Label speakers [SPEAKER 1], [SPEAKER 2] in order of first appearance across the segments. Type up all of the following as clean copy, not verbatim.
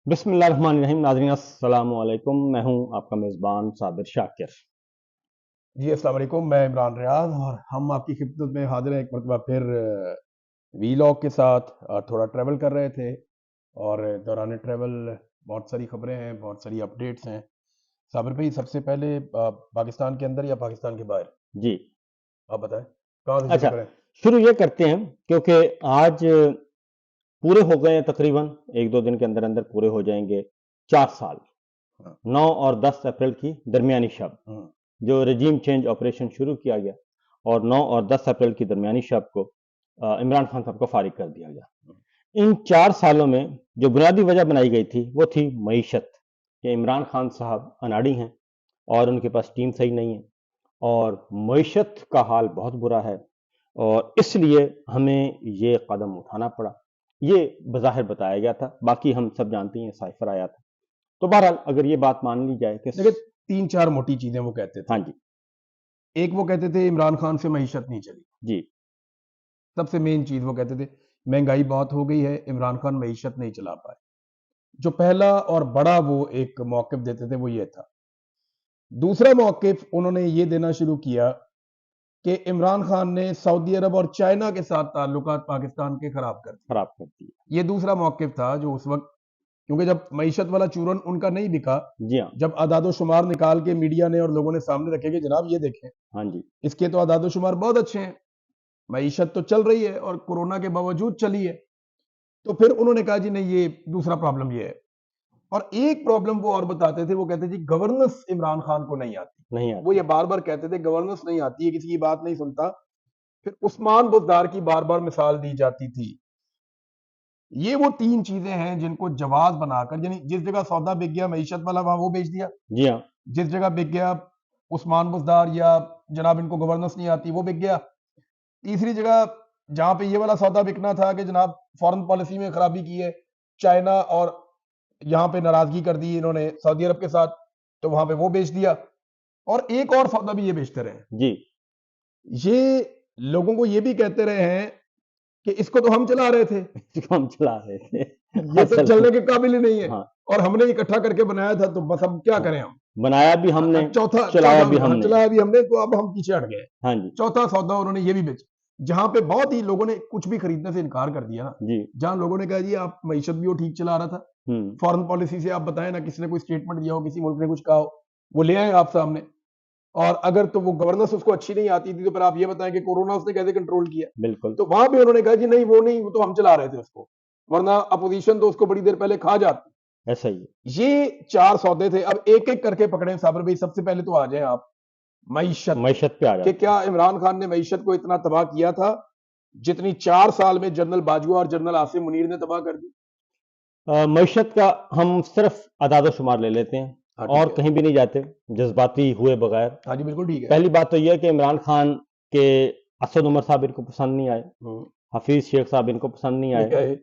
[SPEAKER 1] بسم اللہ الرحمن الرحیم. ناظرین السلام علیکم. میں ہوں آپ کا میزبان صابر شاکر.
[SPEAKER 2] جی السلام علیکم، میں عمران ریاض اور ہم آپ کی خدمت میں حاضر ہیں ایک مرتبہ پھر وی لاگ کے ساتھ. تھوڑا ٹریول کر رہے تھے اور دوران ٹریول بہت ساری خبریں ہیں، بہت ساری اپڈیٹس ہیں. صابر بھائی، سب سے پہلے پاکستان کے اندر یا پاکستان کے باہر
[SPEAKER 1] جی
[SPEAKER 2] آپ بتائیں کہاں سے شروع
[SPEAKER 1] اچھا،
[SPEAKER 2] کریں؟
[SPEAKER 1] شروع یہ کرتے ہیں کیونکہ آج پورے ہو گئے ہیں، تقریباً ایک دو دن کے اندر اندر پورے ہو جائیں گے 4 سال.
[SPEAKER 2] ہاں
[SPEAKER 1] 9 اور 10 اپریل کی درمیانی شب
[SPEAKER 2] ہاں
[SPEAKER 1] جو رجیم چینج آپریشن شروع کیا گیا، اور 9 اور 10 اپریل کی درمیانی شب کو عمران خان صاحب کو فارغ کر دیا گیا. ان 4 سالوں میں جو بنیادی وجہ بنائی گئی تھی وہ تھی معیشت، کہ عمران خان صاحب اناڑی ہیں اور ان کے پاس ٹیم صحیح نہیں ہے اور معیشت کا حال بہت برا ہے، اور اس لیے ہمیں یہ قدم اٹھانا پڑا. یہ بظاہر بتایا گیا تھا، باقی ہم سب جانتے ہیں سائفر آیا تھا. تو بہرحال اگر یہ بات مان لی جائے کہ
[SPEAKER 2] دیکھیں، 3-4 موٹی چیزیں وہ کہتے تھے.
[SPEAKER 1] ہاں جی
[SPEAKER 2] ایک وہ کہتے تھے عمران خان سے معیشت نہیں چلی.
[SPEAKER 1] جی
[SPEAKER 2] سب سے مین چیز وہ کہتے تھے مہنگائی بہت ہو گئی ہے، عمران خان معیشت نہیں چلا پائے. جو پہلا اور بڑا وہ ایک موقف دیتے تھے وہ یہ تھا. دوسرا موقف انہوں نے یہ دینا شروع کیا کہ عمران خان نے سعودی عرب اور چائنا کے ساتھ تعلقات پاکستان کے خراب کر دیے.
[SPEAKER 1] خراب کر دیا.
[SPEAKER 2] یہ دوسرا موقف تھا جو اس وقت، کیونکہ جب معیشت والا چورن ان کا نہیں بکا،
[SPEAKER 1] جی ہاں
[SPEAKER 2] جب اعداد و شمار نکال کے میڈیا نے اور لوگوں نے سامنے رکھے کہ جناب یہ دیکھیں
[SPEAKER 1] ہاں جی
[SPEAKER 2] اس کے تو اعداد و شمار بہت اچھے ہیں، معیشت تو چل رہی ہے اور کورونا کے باوجود چلی ہے، تو پھر انہوں نے کہا جی نہیں، یہ دوسرا پرابلم یہ ہے. اور ایک پرابلم وہ اور بتاتے تھے، وہ کہتے جی گورننس عمران خان کو نہیں آتی.
[SPEAKER 1] نہیں آتی.
[SPEAKER 2] وہ یہ بار بار کہتے تھے گورننس نہیں آتی ہے، کسی کی بات نہیں سنتا. پھر عثمان بزدار کی بار بار مثال دی جاتی تھی. یہ وہ 3 چیزیں ہیں جن کو جواز بنا کر، یعنی جس جگہ سودا بک گیا معیشت والا وہاں وہ بیچ دیا،
[SPEAKER 1] جی ہاں
[SPEAKER 2] جس جگہ بک گیا عثمان بزدار یا جناب ان کو گورننس نہیں آتی وہ بک گیا. تیسری جگہ جہاں پہ یہ والا سودا بکنا تھا کہ جناب فورن پالیسی میں خرابی کی ہے چائنا، اور یہاں پہ ناراضگی کر دی انہوں نے سعودی عرب کے ساتھ، تو وہاں پہ وہ بیچ دیا. اور ایک اور سودا بھی یہ بیچتے رہے.
[SPEAKER 1] جی
[SPEAKER 2] یہ لوگوں کو یہ بھی کہتے رہے ہیں کہ اس کو تو ہم چلا رہے تھے،
[SPEAKER 1] اس کو ہم چلا رہے تھے.
[SPEAKER 2] یہ تو چلنے کے قابل ہی نہیں ہے،
[SPEAKER 1] ہاں،
[SPEAKER 2] اور ہم نے اکٹھا کر کے بنایا تھا، تو بس اب کیا کریں ہم.
[SPEAKER 1] بنایا بھی ہم نے،
[SPEAKER 2] چوتھا
[SPEAKER 1] چلایا بھی ہم نے.
[SPEAKER 2] چلایا بھی ہم نے، تو اب ہم پیچھے ہٹ گئے.
[SPEAKER 1] ہاں جی
[SPEAKER 2] چوتھا سودا انہوں نے یہ بھی بیچا، جہاں پہ بہت ہی لوگوں نے کچھ بھی خریدنے سے انکار کر دیا نا.
[SPEAKER 1] جی
[SPEAKER 2] جہاں لوگوں نے کہا جی آپ معیشت بھی وہ ٹھیک چلا رہا تھا،
[SPEAKER 1] ہوں
[SPEAKER 2] فورن پالیسی سے آپ بتائیں نا، کسی نے کوئی سٹیٹمنٹ دیا ہو، کسی ملک نے کچھ کہا ہو، وہ لے آئیں آپ سامنے. اور اگر تو وہ گورننس اس کو اچھی نہیں آتی تھی تو پھر آپ یہ بتائیں کہ کورونا اس نے کیسے کنٹرول کیا.
[SPEAKER 1] بالکل.
[SPEAKER 2] تو وہاں بھی انہوں نے کہا جی نہیں وہ نہیں، وہ تو ہم چلا رہے تھے اس کو، ورنہ اپوزیشن تو اس کو بڑی دیر پہلے کھا جاتی.
[SPEAKER 1] ایسا ہی ہے.
[SPEAKER 2] یہ 4 سودے تھے. اب ایک ایک کر کے پکڑیں صابر بھائی. سب سے پہلے تو آ جائیں آپ معیشت
[SPEAKER 1] معیشت پہ آ
[SPEAKER 2] کہ
[SPEAKER 1] جاتے
[SPEAKER 2] کیا عمران خان نے معیشت کو اتنا تباہ کیا تھا جتنی 4 سال میں جنرل باجوہ اور جنرل عاصم منیر نے تباہ کر دی.
[SPEAKER 1] معیشت کا ہم صرف اعداد و شمار لے لیتے ہیں اور کہیں بھی نہیں جاتے جذباتی ہوئے بغیر.
[SPEAKER 2] ہاں جی بالکل ٹھیک ہے.
[SPEAKER 1] پہلی بات تو یہ ہے کہ عمران خان کے اسد عمر صاحب ان کو پسند نہیں آئے، حفیظ شیخ صاحب ان کو پسند نہیں آئے،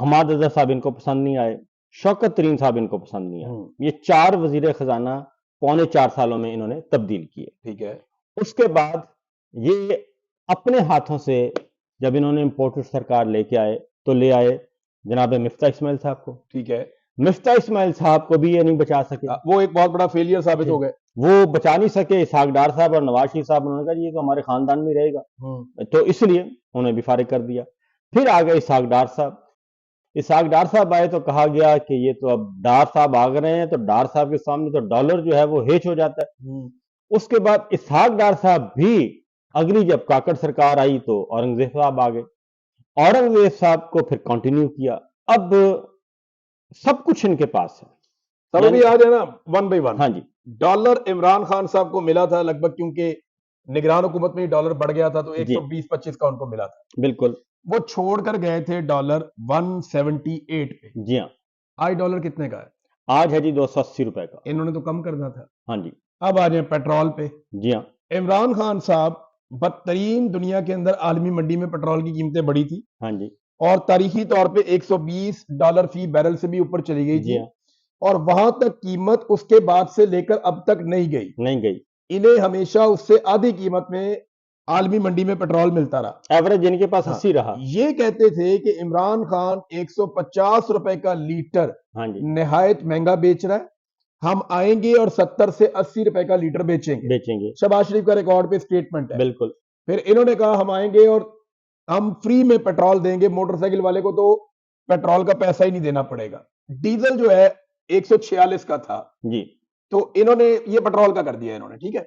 [SPEAKER 1] حماد اظہر صاحب ان کو پسند نہیں آئے، شوکت ترین صاحب ان کو پسند نہیں آئے. یہ 4 وزیر خزانہ پونے 4 سالوں میں انہوں نے تبدیل کیے.
[SPEAKER 2] ٹھیک ہے.
[SPEAKER 1] اس کے بعد یہ اپنے ہاتھوں سے جب انہوں نے امپورٹڈ سرکار لے کے آئے تو لے آئے جناب مفتاح اسماعیل صاحب کو.
[SPEAKER 2] ٹھیک ہے.
[SPEAKER 1] مفتاح اسماعیل صاحب کو بھی یہ نہیں بچا سکے،
[SPEAKER 2] وہ ایک بہت بڑا فیلئر ثابت ہو گئے.
[SPEAKER 1] وہ بچا نہیں سکے. اسحاق ڈار صاحب اور نواز شریف صاحب انہوں نے کہا جی یہ تو ہمارے خاندان میں رہے گا، تو اس لیے انہیں بھی فارغ کر دیا. پھر آ گئے اسحاق ڈار صاحب. اسحاق ڈار صاحب آئے تو کہا گیا کہ یہ تو اب ڈار صاحب آ گئے ہیں، تو ڈار صاحب کے سامنے تو ڈالر جو ہے وہ ہیچ ہو جاتا ہے. اس کے بعد اسحاق ڈار صاحب بھی اگلی جب کاکڑ سرکار آئی تو اورنگزیب صاحب آ گئے. اورنگزیب صاحب کو پھر کنٹینیو کیا. اب سب کچھ ان کے پاس ہے.
[SPEAKER 2] سب بھی آ جائے نا ون بائی ون.
[SPEAKER 1] ہاں جی
[SPEAKER 2] ڈالر عمران خان صاحب کو ملا تھا لگ بھگ، کیونکہ نگران حکومت میں ڈالر بڑھ گیا تھا تو 120-25 کا ان کو ملا تھا.
[SPEAKER 1] بالکل.
[SPEAKER 2] وہ چھوڑ کر گئے تھے ڈالر 178 پہ.
[SPEAKER 1] جی ہاں.
[SPEAKER 2] آج ڈالر کتنے کا ہے؟
[SPEAKER 1] آج ہے جی 280 روپے کا.
[SPEAKER 2] انہوں نے تو کم کرنا تھا.
[SPEAKER 1] ہاں جی.
[SPEAKER 2] اب آ جائیں پیٹرول پہ.
[SPEAKER 1] جی ہاں.
[SPEAKER 2] عمران خان صاحب بدترین دنیا کے اندر عالمی منڈی میں پیٹرول کی قیمتیں بڑھی تھی،
[SPEAKER 1] ہاں جی.
[SPEAKER 2] اور تاریخی طور پہ $120 فی بیرل سے بھی اوپر چلی گئی تھی.
[SPEAKER 1] جی ہاں.
[SPEAKER 2] اور وہاں تک قیمت اس کے بعد سے لے کر اب تک نہیں گئی.
[SPEAKER 1] نہیں گئی.
[SPEAKER 2] انہیں ہمیشہ اس سے آدھی قیمت میں عالمی منڈی میں پیٹرول ملتا رہا.
[SPEAKER 1] ایوریج ان کے پاس 80 رہا.
[SPEAKER 2] یہ کہتے تھے کہ عمران خان 150 روپے کا لیٹر
[SPEAKER 1] ہاں جی
[SPEAKER 2] نہایت مہنگا بیچ رہا ہے، ہم آئیں گے اور 70 سے 80 روپے کا لیٹر بیچیں گے. شہباز شریف کا ریکارڈ پہ سٹیٹمنٹ ہے.
[SPEAKER 1] بالکل.
[SPEAKER 2] پھر انہوں نے کہا ہم آئیں گے اور ہم فری میں پیٹرول دیں گے، موٹر سائیکل والے کو تو پیٹرول کا پیسہ ہی نہیں دینا پڑے گا. ڈیزل جو ہے 146 کا تھا
[SPEAKER 1] جی،
[SPEAKER 2] تو انہوں نے یہ پیٹرول کا کر دیا انہوں نے. ٹھیک ہے،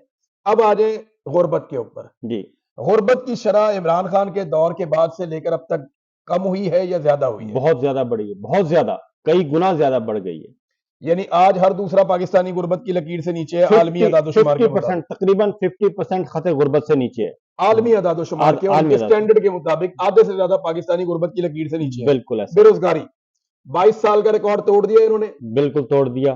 [SPEAKER 2] اب آ جائیں غربت کے اوپر.
[SPEAKER 1] جی،
[SPEAKER 2] غربت کی شرح عمران خان کے دور کے بعد سے لے کر اب تک کم ہوئی ہے یا زیادہ ہوئی ہے؟
[SPEAKER 1] بہت زیادہ بڑھی ہے، بہت زیادہ، کئی گنا زیادہ بڑھ گئی ہے.
[SPEAKER 2] یعنی آج ہر دوسرا پاکستانی غربت کی لکیر سے نیچے ہے عالمی اعداد و شمار کے مطابق.
[SPEAKER 1] تقریباً 50% خط غربت سے نیچے ہے
[SPEAKER 2] عالمی اعداد و شمار کے ان کے سٹینڈرڈ کے مطابق آدھے سے زیادہ پاکستانی غربت کی لکیر سے نیچے ہے.
[SPEAKER 1] بالکل ایسا.
[SPEAKER 2] بے روزگاری 22 سال کا ریکارڈ توڑ دیا انہوں نے.
[SPEAKER 1] بالکل توڑ دیا.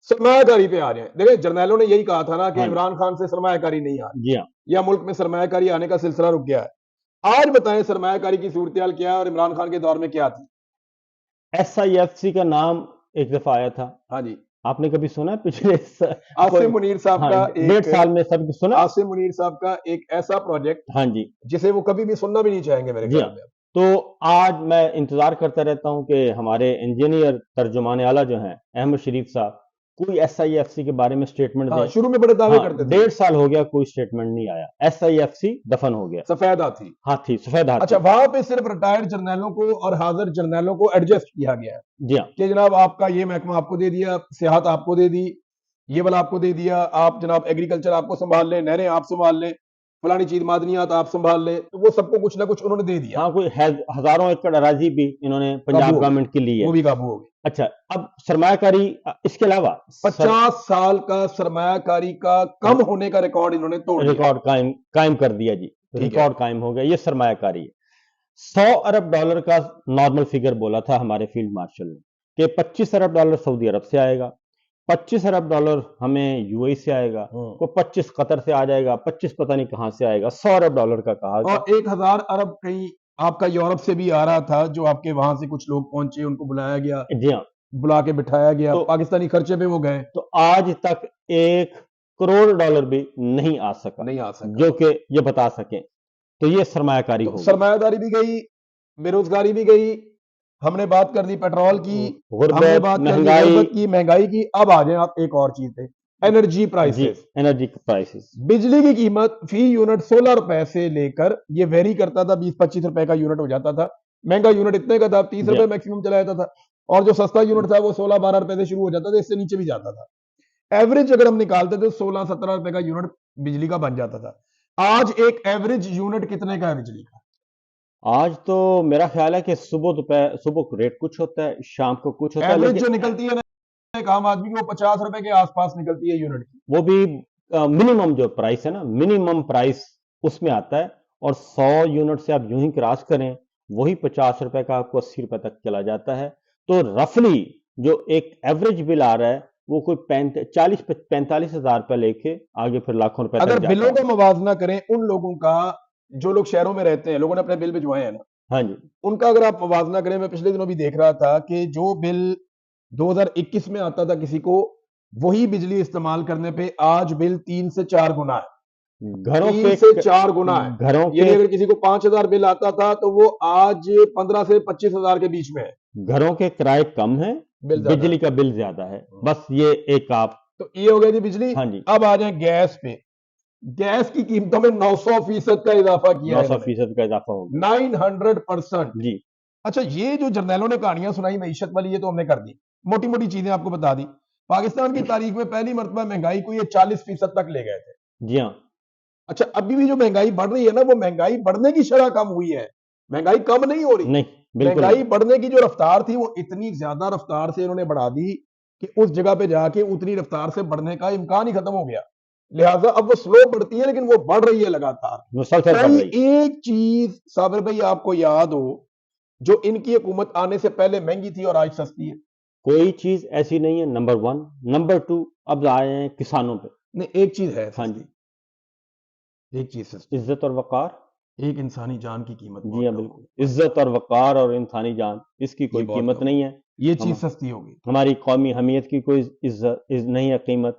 [SPEAKER 2] سرمایہ کاری پہ آ رہے ہیں. دیکھیں جرنیلوں نے یہی کہا تھا نا کہ عمران خان سے سرمایہ کاری نہیں آ رہی.
[SPEAKER 1] جی ہاں،
[SPEAKER 2] یا ملک میں سرمایہ کاری آنے کا سلسلہ رک گیا ہے. آج بتائیں سرمایہ کاری کی صورتحال کیا ہے اور عمران خان کے دور میں کیا تھی؟
[SPEAKER 1] SIFC کا نام ایک دفعہ آیا تھا.
[SPEAKER 2] ہاں جی،
[SPEAKER 1] آپ نے کبھی سنا پچھلے
[SPEAKER 2] عاصم منیر صاحب کا
[SPEAKER 1] 1.5 سال میں سب کی سنا؟
[SPEAKER 2] عاصم منیر صاحب کا ایک ایسا پروجیکٹ
[SPEAKER 1] ہاں جی،
[SPEAKER 2] جسے وہ کبھی بھی سننا بھی نہیں چاہیں گے میرے خیال میں.
[SPEAKER 1] تو آج میں انتظار کرتا رہتا ہوں کہ ہمارے انجینئر ترجمان اعلیٰ جو ہیں احمد شریف صاحب کوئی SIFC کے بارے میں سٹیٹمنٹ دیں.
[SPEAKER 2] شروع میں بڑے دعوے کرتے تھے.
[SPEAKER 1] 1.5 سال ہو گیا کوئی سٹیٹمنٹ نہیں آیا. SIFC دفن ہو گیا.
[SPEAKER 2] سفید ہاتھی.
[SPEAKER 1] ہاتھی، سفید ہاتھی.
[SPEAKER 2] اچھا، وہاں پہ صرف ریٹائرڈ جرنیلوں کو اور حاضر جرنیلوں کو ایڈجسٹ کیا گیا ہے.
[SPEAKER 1] جی ہاں،
[SPEAKER 2] کہ جناب آپ کا یہ محکمہ آپ کو دے دیا، سیاحت آپ کو دے دی، یہ والا آپ کو دے دیا، آپ جناب ایگریکلچر آپ کو سنبھال لیں، نہریں آپ سنبھال لیں، فلانی چیز معدنیات آپ سنبھال لیں. تو وہ سب کو کچھ نہ کچھ انہوں نے دے دیا.
[SPEAKER 1] ہاں، کوئی ہزاروں ایکڑ اراضی بھی انہوں نے پنجاب گورنمنٹ کی لی ہے.
[SPEAKER 2] وہ بھی قابو ہو گئی.
[SPEAKER 1] اچھا، اب سرمایہ کاری اس کے علاوہ
[SPEAKER 2] 50 سال کا سرمایہ کاری کا کم ہونے کا ریکارڈ انہوں نے توڑ دیا.
[SPEAKER 1] ریکارڈ قائم کر دیا. جی، ریکارڈ قائم ہو گیا. یہ سرمایہ کاری ہے. $100 ارب کا نارمل فگر بولا تھا ہمارے فیلڈ مارشل نے کہ $25 ارب سعودی عرب سے آئے گا، $25 ارب ہمیں UAE سے آئے گا، کوئی 25 قطر سے آ جائے گا، 25 پتہ نہیں کہاں سے آئے گا. $100 ارب کا کہا.
[SPEAKER 2] اور 1000 ارب کہیں آپ کا یورپ سے بھی آ رہا تھا جو آپ کے وہاں سے کچھ لوگ پہنچے، ان کو بلایا گیا.
[SPEAKER 1] جی ہاں،
[SPEAKER 2] بلا کے بٹھایا گیا، پاکستانی خرچے پہ وہ گئے.
[SPEAKER 1] تو آج تک $1 کروڑ بھی نہیں آ سکا جو کہ یہ بتا سکیں. تو یہ سرمایہ کاری ہو گئی.
[SPEAKER 2] سرمایہ داری بھی گئی، بے روزگاری بھی گئی. ہم نے بات کر دی پیٹرول کی، ہم نے بات کر دی غربت کی، مہنگائی کی. اب آ جائیں آپ ایک اور چیز پہ، انرجی پرائسز.
[SPEAKER 1] انرجی پرائسز،
[SPEAKER 2] بجلی کی قیمت فی یونٹ 16 روپے سے لے کر یہ ویری کرتا تھا، 20-25 روپے کا یونٹ ہو جاتا تھا. مہنگا یونٹ اتنے کا تھا 30 روپے میکسیمم چلا جاتا تھا، اور جو سستا یونٹ تھا وہ 16-12 روپے سے شروع ہو جاتا تھا، اس سے نیچے بھی جاتا تھا. ایوریج اگر ہم نکالتے تھے 16-17 روپے کا یونٹ بجلی کا بن جاتا تھا. آج ایک ایوریج یونٹ کتنے کا ہے بجلی کا؟
[SPEAKER 1] آج تو میرا خیال ہے کہ صبح ریٹ کچھ ہوتا ہے، شام کو کچھ ہوتا ہے.
[SPEAKER 2] ایوریج جو نکلتی ہے نا ایک عام آدمی کی وہ 50 روپے کے آس پاس نکلتی ہے یونٹ کی.
[SPEAKER 1] وہ بھی منیمم جو پرائس ہے نا، منیمم پرائس اس میں آتا ہے. اور 100 یونٹ سے آپ یوں ہی کراس کریں وہی 50 روپے کا آپ کو 80 روپے تک چلا جاتا ہے. تو رفلی جو ایک ایوریج بل آ رہا ہے وہ کوئی 40-45 ہزار روپے لے کے آگے پھر لاکھوں روپے.
[SPEAKER 2] اگر بلوں کا موازنہ کریں ان لوگوں کا جو لوگ شہروں میں رہتے ہیں، لوگوں نے اپنے بل بھجوائے ہیں نا،
[SPEAKER 1] ہاں جی،
[SPEAKER 2] ان کا اگر آپ موازنہ کریں، میں پچھلے دنوں بھی دیکھ رہا تھا کہ جو بل 2021 میں آتا تھا کسی کو، وہی بجلی استعمال کرنے پہ آج بل 3 سے 4 گنا ہے.
[SPEAKER 1] گھروں
[SPEAKER 2] 3 سے 4 گنا ہے.
[SPEAKER 1] گھروں
[SPEAKER 2] یعنی اگر کسی کو 5000 بل آتا تھا تو وہ آج 15 سے 25 ہزار کے بیچ میں ہے.
[SPEAKER 1] گھروں کے کرائے کم ہیں، بجلی کا بل زیادہ ہے. بس یہ ایک آپ.
[SPEAKER 2] تو یہ ہو گئی تھی بجلی.
[SPEAKER 1] ہاں جی،
[SPEAKER 2] اب آ جائیں گیس پہ. گیس کی قیمتوں میں 900% کا اضافہ کیا ہے.
[SPEAKER 1] 900% کا اضافہ ہو گیا.
[SPEAKER 2] 900%.
[SPEAKER 1] جی.
[SPEAKER 2] اچھا، یہ جو جرنیلوں نے کہانیاں سنائی معیشت والی، یہ تو ہم نے کر دی. موٹی موٹی چیزیں آپ کو بتا دی. پاکستان کی تاریخ میں پہلی مرتبہ مہنگائی کو یہ 40% تک لے گئے تھے.
[SPEAKER 1] جی ہاں.
[SPEAKER 2] اچھا، ابھی بھی جو مہنگائی بڑھ رہی ہے نا، وہ مہنگائی بڑھنے کی شرح کم ہوئی ہے، مہنگائی کم نہیں ہو رہی.
[SPEAKER 1] نہیں، بالکل.
[SPEAKER 2] مہنگائی بڑھنے کی جو رفتار تھی وہ اتنی زیادہ رفتار سے انہوں نے بڑھا دی کہ اس جگہ پہ جا کے اتنی رفتار سے بڑھنے کا امکان ہی ختم ہو گیا. لہٰذا اب وہ سلو بڑھتی ہے لیکن وہ بڑھ رہی ہے لگاتار. ایک چیز صابر بھائی آپ کو یاد ہو جو ان کی حکومت آنے سے پہلے مہنگی تھی اور آج سستی ہے؟
[SPEAKER 1] کوئی چیز ایسی نہیں ہے. نمبر 1. نمبر 2 اب آئے ہیں کسانوں پہ.
[SPEAKER 2] نہیں، ایک چیز ہے.
[SPEAKER 1] ہاں جی،
[SPEAKER 2] ایک چیز سستی،
[SPEAKER 1] عزت اور وقار.
[SPEAKER 2] ایک انسانی جان کی قیمت.
[SPEAKER 1] جی ہاں، بالکل. عزت اور وقار اور انسانی جان، اس کی کوئی قیمت نہیں ہے.
[SPEAKER 2] یہ چیز سستی ہوگی.
[SPEAKER 1] ہماری قومی حمیت کی کوئی عزت نہیں ہے، قیمت.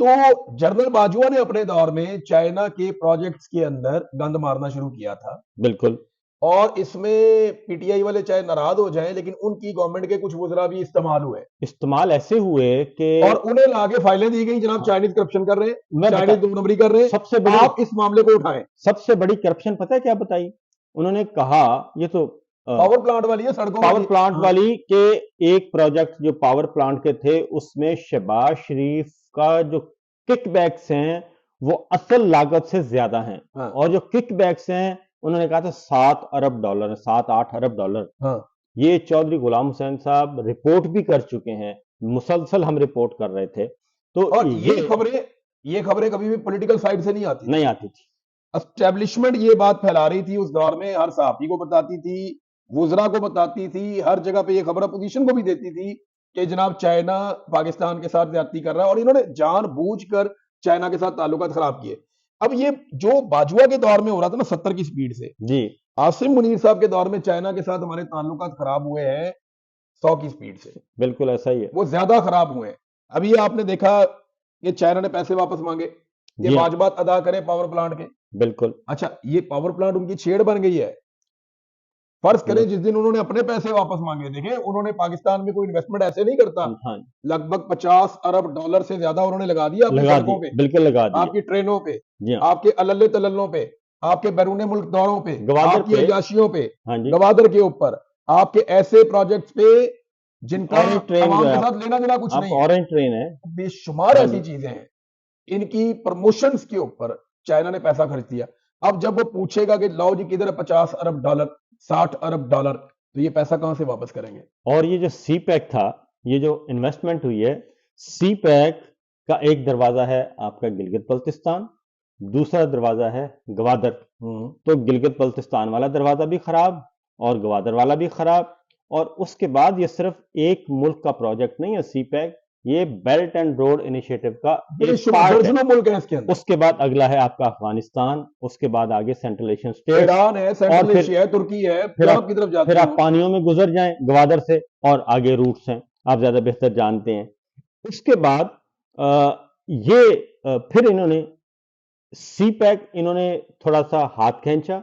[SPEAKER 2] تو جنرل باجوہ نے اپنے دور میں چائنا کے پروجیکٹس کے اندر گند مارنا شروع کیا تھا،
[SPEAKER 1] بالکل
[SPEAKER 2] اور اس میں پی ٹی آئی والے چاہے ناراض ہو جائیں لیکن ان کی گورنمنٹ کے کچھ وزراء بھی استعمال ہوئے،
[SPEAKER 1] استعمال ایسے ہوئے کہ
[SPEAKER 2] اور انہیں لا کے فائلیں دی گئی، جناب چائنیز کرپشن کر رہے ہیں،
[SPEAKER 1] میں
[SPEAKER 2] چائنیز دو نمبری کر رہے ہیں،
[SPEAKER 1] سب سے بڑی
[SPEAKER 2] آپ اس معاملے کو اٹھائیں۔
[SPEAKER 1] سب سے بڑی کرپشن پتہ ہے کیا بتائی انہوں نے؟ کہا یہ تو
[SPEAKER 2] پاور پلانٹ والی ہے، سڑکوں
[SPEAKER 1] پاور
[SPEAKER 2] والی،
[SPEAKER 1] پلانٹ
[SPEAKER 2] ہاں،
[SPEAKER 1] والی کے ایک پروجیکٹ جو پاور پلانٹ کے تھے اس میں شہباز شریف کا جو کک بیکس ہیں وہ اصل لاگت سے زیادہ ہیں،
[SPEAKER 2] ہاں،
[SPEAKER 1] اور جو کک بیکس ہیں انہوں نے کہا تھا 7 ارب ڈالر، 7-8 ارب ڈالر۔
[SPEAKER 2] ہاں،
[SPEAKER 1] یہ چودھری غلام حسین صاحب رپورٹ بھی کر چکے ہیں، مسلسل ہم رپورٹ کر رہے تھے، تو
[SPEAKER 2] اور یہ خبریں کبھی بھی پولیٹیکل سائڈ سے نہیں آتی،
[SPEAKER 1] نہیں آتی تھی۔
[SPEAKER 2] اسٹیبلشمنٹ یہ بات پھیلا رہی تھی اس دور میں، ہر صحافی کو بتاتی تھی، وزراء کو بتاتی تھی، ہر جگہ پہ یہ خبر اپوزیشن کو بھی دیتی تھی کہ جناب چائنا پاکستان کے ساتھ زیادتی کر رہا ہے، اور انہوں نے جان بوجھ کر چائنا کے ساتھ تعلقات خراب کیے۔ اب یہ جو باجوہ کے دور میں ہو رہا تھا نا 70 کی سپیڈ سے،
[SPEAKER 1] جی
[SPEAKER 2] عاصم منیر صاحب کے دور میں چائنا کے ساتھ ہمارے تعلقات خراب ہوئے ہیں 100 کی سپیڈ سے،
[SPEAKER 1] بالکل ایسا ہی ہے۔
[SPEAKER 2] وہ زیادہ خراب ہوئے ہیں۔ ابھی آپ نے دیکھا کہ چائنا نے پیسے واپس مانگے کہ
[SPEAKER 1] جی
[SPEAKER 2] واجبات ادا کریں پاور پلانٹ کے۔
[SPEAKER 1] بالکل
[SPEAKER 2] اچھا، یہ پاور پلانٹ ان کی چھیڑ بن گئی ہے۔ فرض کریں جس دن انہوں نے اپنے پیسے واپس مانگے، دیکھیں انہوں نے پاکستان میں کوئی انویسٹمنٹ ایسے نہیں کرتا،
[SPEAKER 1] ہاں
[SPEAKER 2] لگ بھگ 50 ارب ڈالر سے زیادہ انہوں نے لگا دیا اپنی
[SPEAKER 1] لگا
[SPEAKER 2] سڑکوں
[SPEAKER 1] دی،
[SPEAKER 2] پہ،
[SPEAKER 1] بالکل لگا دی۔
[SPEAKER 2] آپ کی ٹرینوں پہ،
[SPEAKER 1] جی ہاں،
[SPEAKER 2] آپ کے اللے تللوں پہ، آپ کے بیرون ملک دوروں پہ،
[SPEAKER 1] گوادر
[SPEAKER 2] آپ کی
[SPEAKER 1] پہ،
[SPEAKER 2] عیاشیوں پہ،
[SPEAKER 1] ہاں جی،
[SPEAKER 2] گوادر کے اوپر، آپ کے ایسے پروجیکٹس پہ جن کا
[SPEAKER 1] اورنج ٹرین
[SPEAKER 2] عوام
[SPEAKER 1] جو ہے
[SPEAKER 2] کے ساتھ لینا دینا کچھ
[SPEAKER 1] آپ
[SPEAKER 2] نہیں ہے۔
[SPEAKER 1] اورنج ٹرین ہے،
[SPEAKER 2] بے شمار
[SPEAKER 1] ہاں
[SPEAKER 2] ایسی
[SPEAKER 1] جی،
[SPEAKER 2] چیزیں ہیں، ان کی پروموشنز کے اوپر چائنا نے پیسہ خرچ دیا۔ اب جب وہ پوچھے گا کہ لاؤ جی کدھر ہے 50 ارب ڈالر، 60 ارب ڈالر، تو یہ پیسہ کہاں سے واپس کریں گے؟
[SPEAKER 1] اور یہ جو سی پیک تھا، یہ جو انویسٹمنٹ ہوئی ہے، سی پیک کا ایک دروازہ ہے آپ کا گلگت بلتستان، دوسرا دروازہ ہے گوادر، تو گلگت بلتستان والا دروازہ بھی خراب اور گوادر والا بھی خراب، اور اس کے بعد یہ صرف ایک ملک کا پروجیکٹ نہیں ہے سی پیک، یہ بیلٹ اینڈ روڈ انیشیٹو کا
[SPEAKER 2] بے
[SPEAKER 1] ایک
[SPEAKER 2] شمار
[SPEAKER 1] پارٹ ہے۔
[SPEAKER 2] درجنوں ملک ہیں اس کے اندر،
[SPEAKER 1] اس کے بعد اگلا ہے آپ کا افغانستان، اس کے بعد آگے سینٹرل ایشین اسٹیٹس،
[SPEAKER 2] ایران ہے،
[SPEAKER 1] اور
[SPEAKER 2] سینٹرل
[SPEAKER 1] پھر
[SPEAKER 2] ایشیا ہے، ترکی ہے،
[SPEAKER 1] پھر
[SPEAKER 2] یورپ کی طرف جاتے
[SPEAKER 1] پھر
[SPEAKER 2] ہیں۔
[SPEAKER 1] آپ پانیوں میں گزر جائیں گوادر سے، اور آگے روٹس ہیں آپ زیادہ بہتر جانتے ہیں۔ اس کے بعد پھر انہوں نے سی پیک انہوں نے تھوڑا سا ہاتھ کھینچا،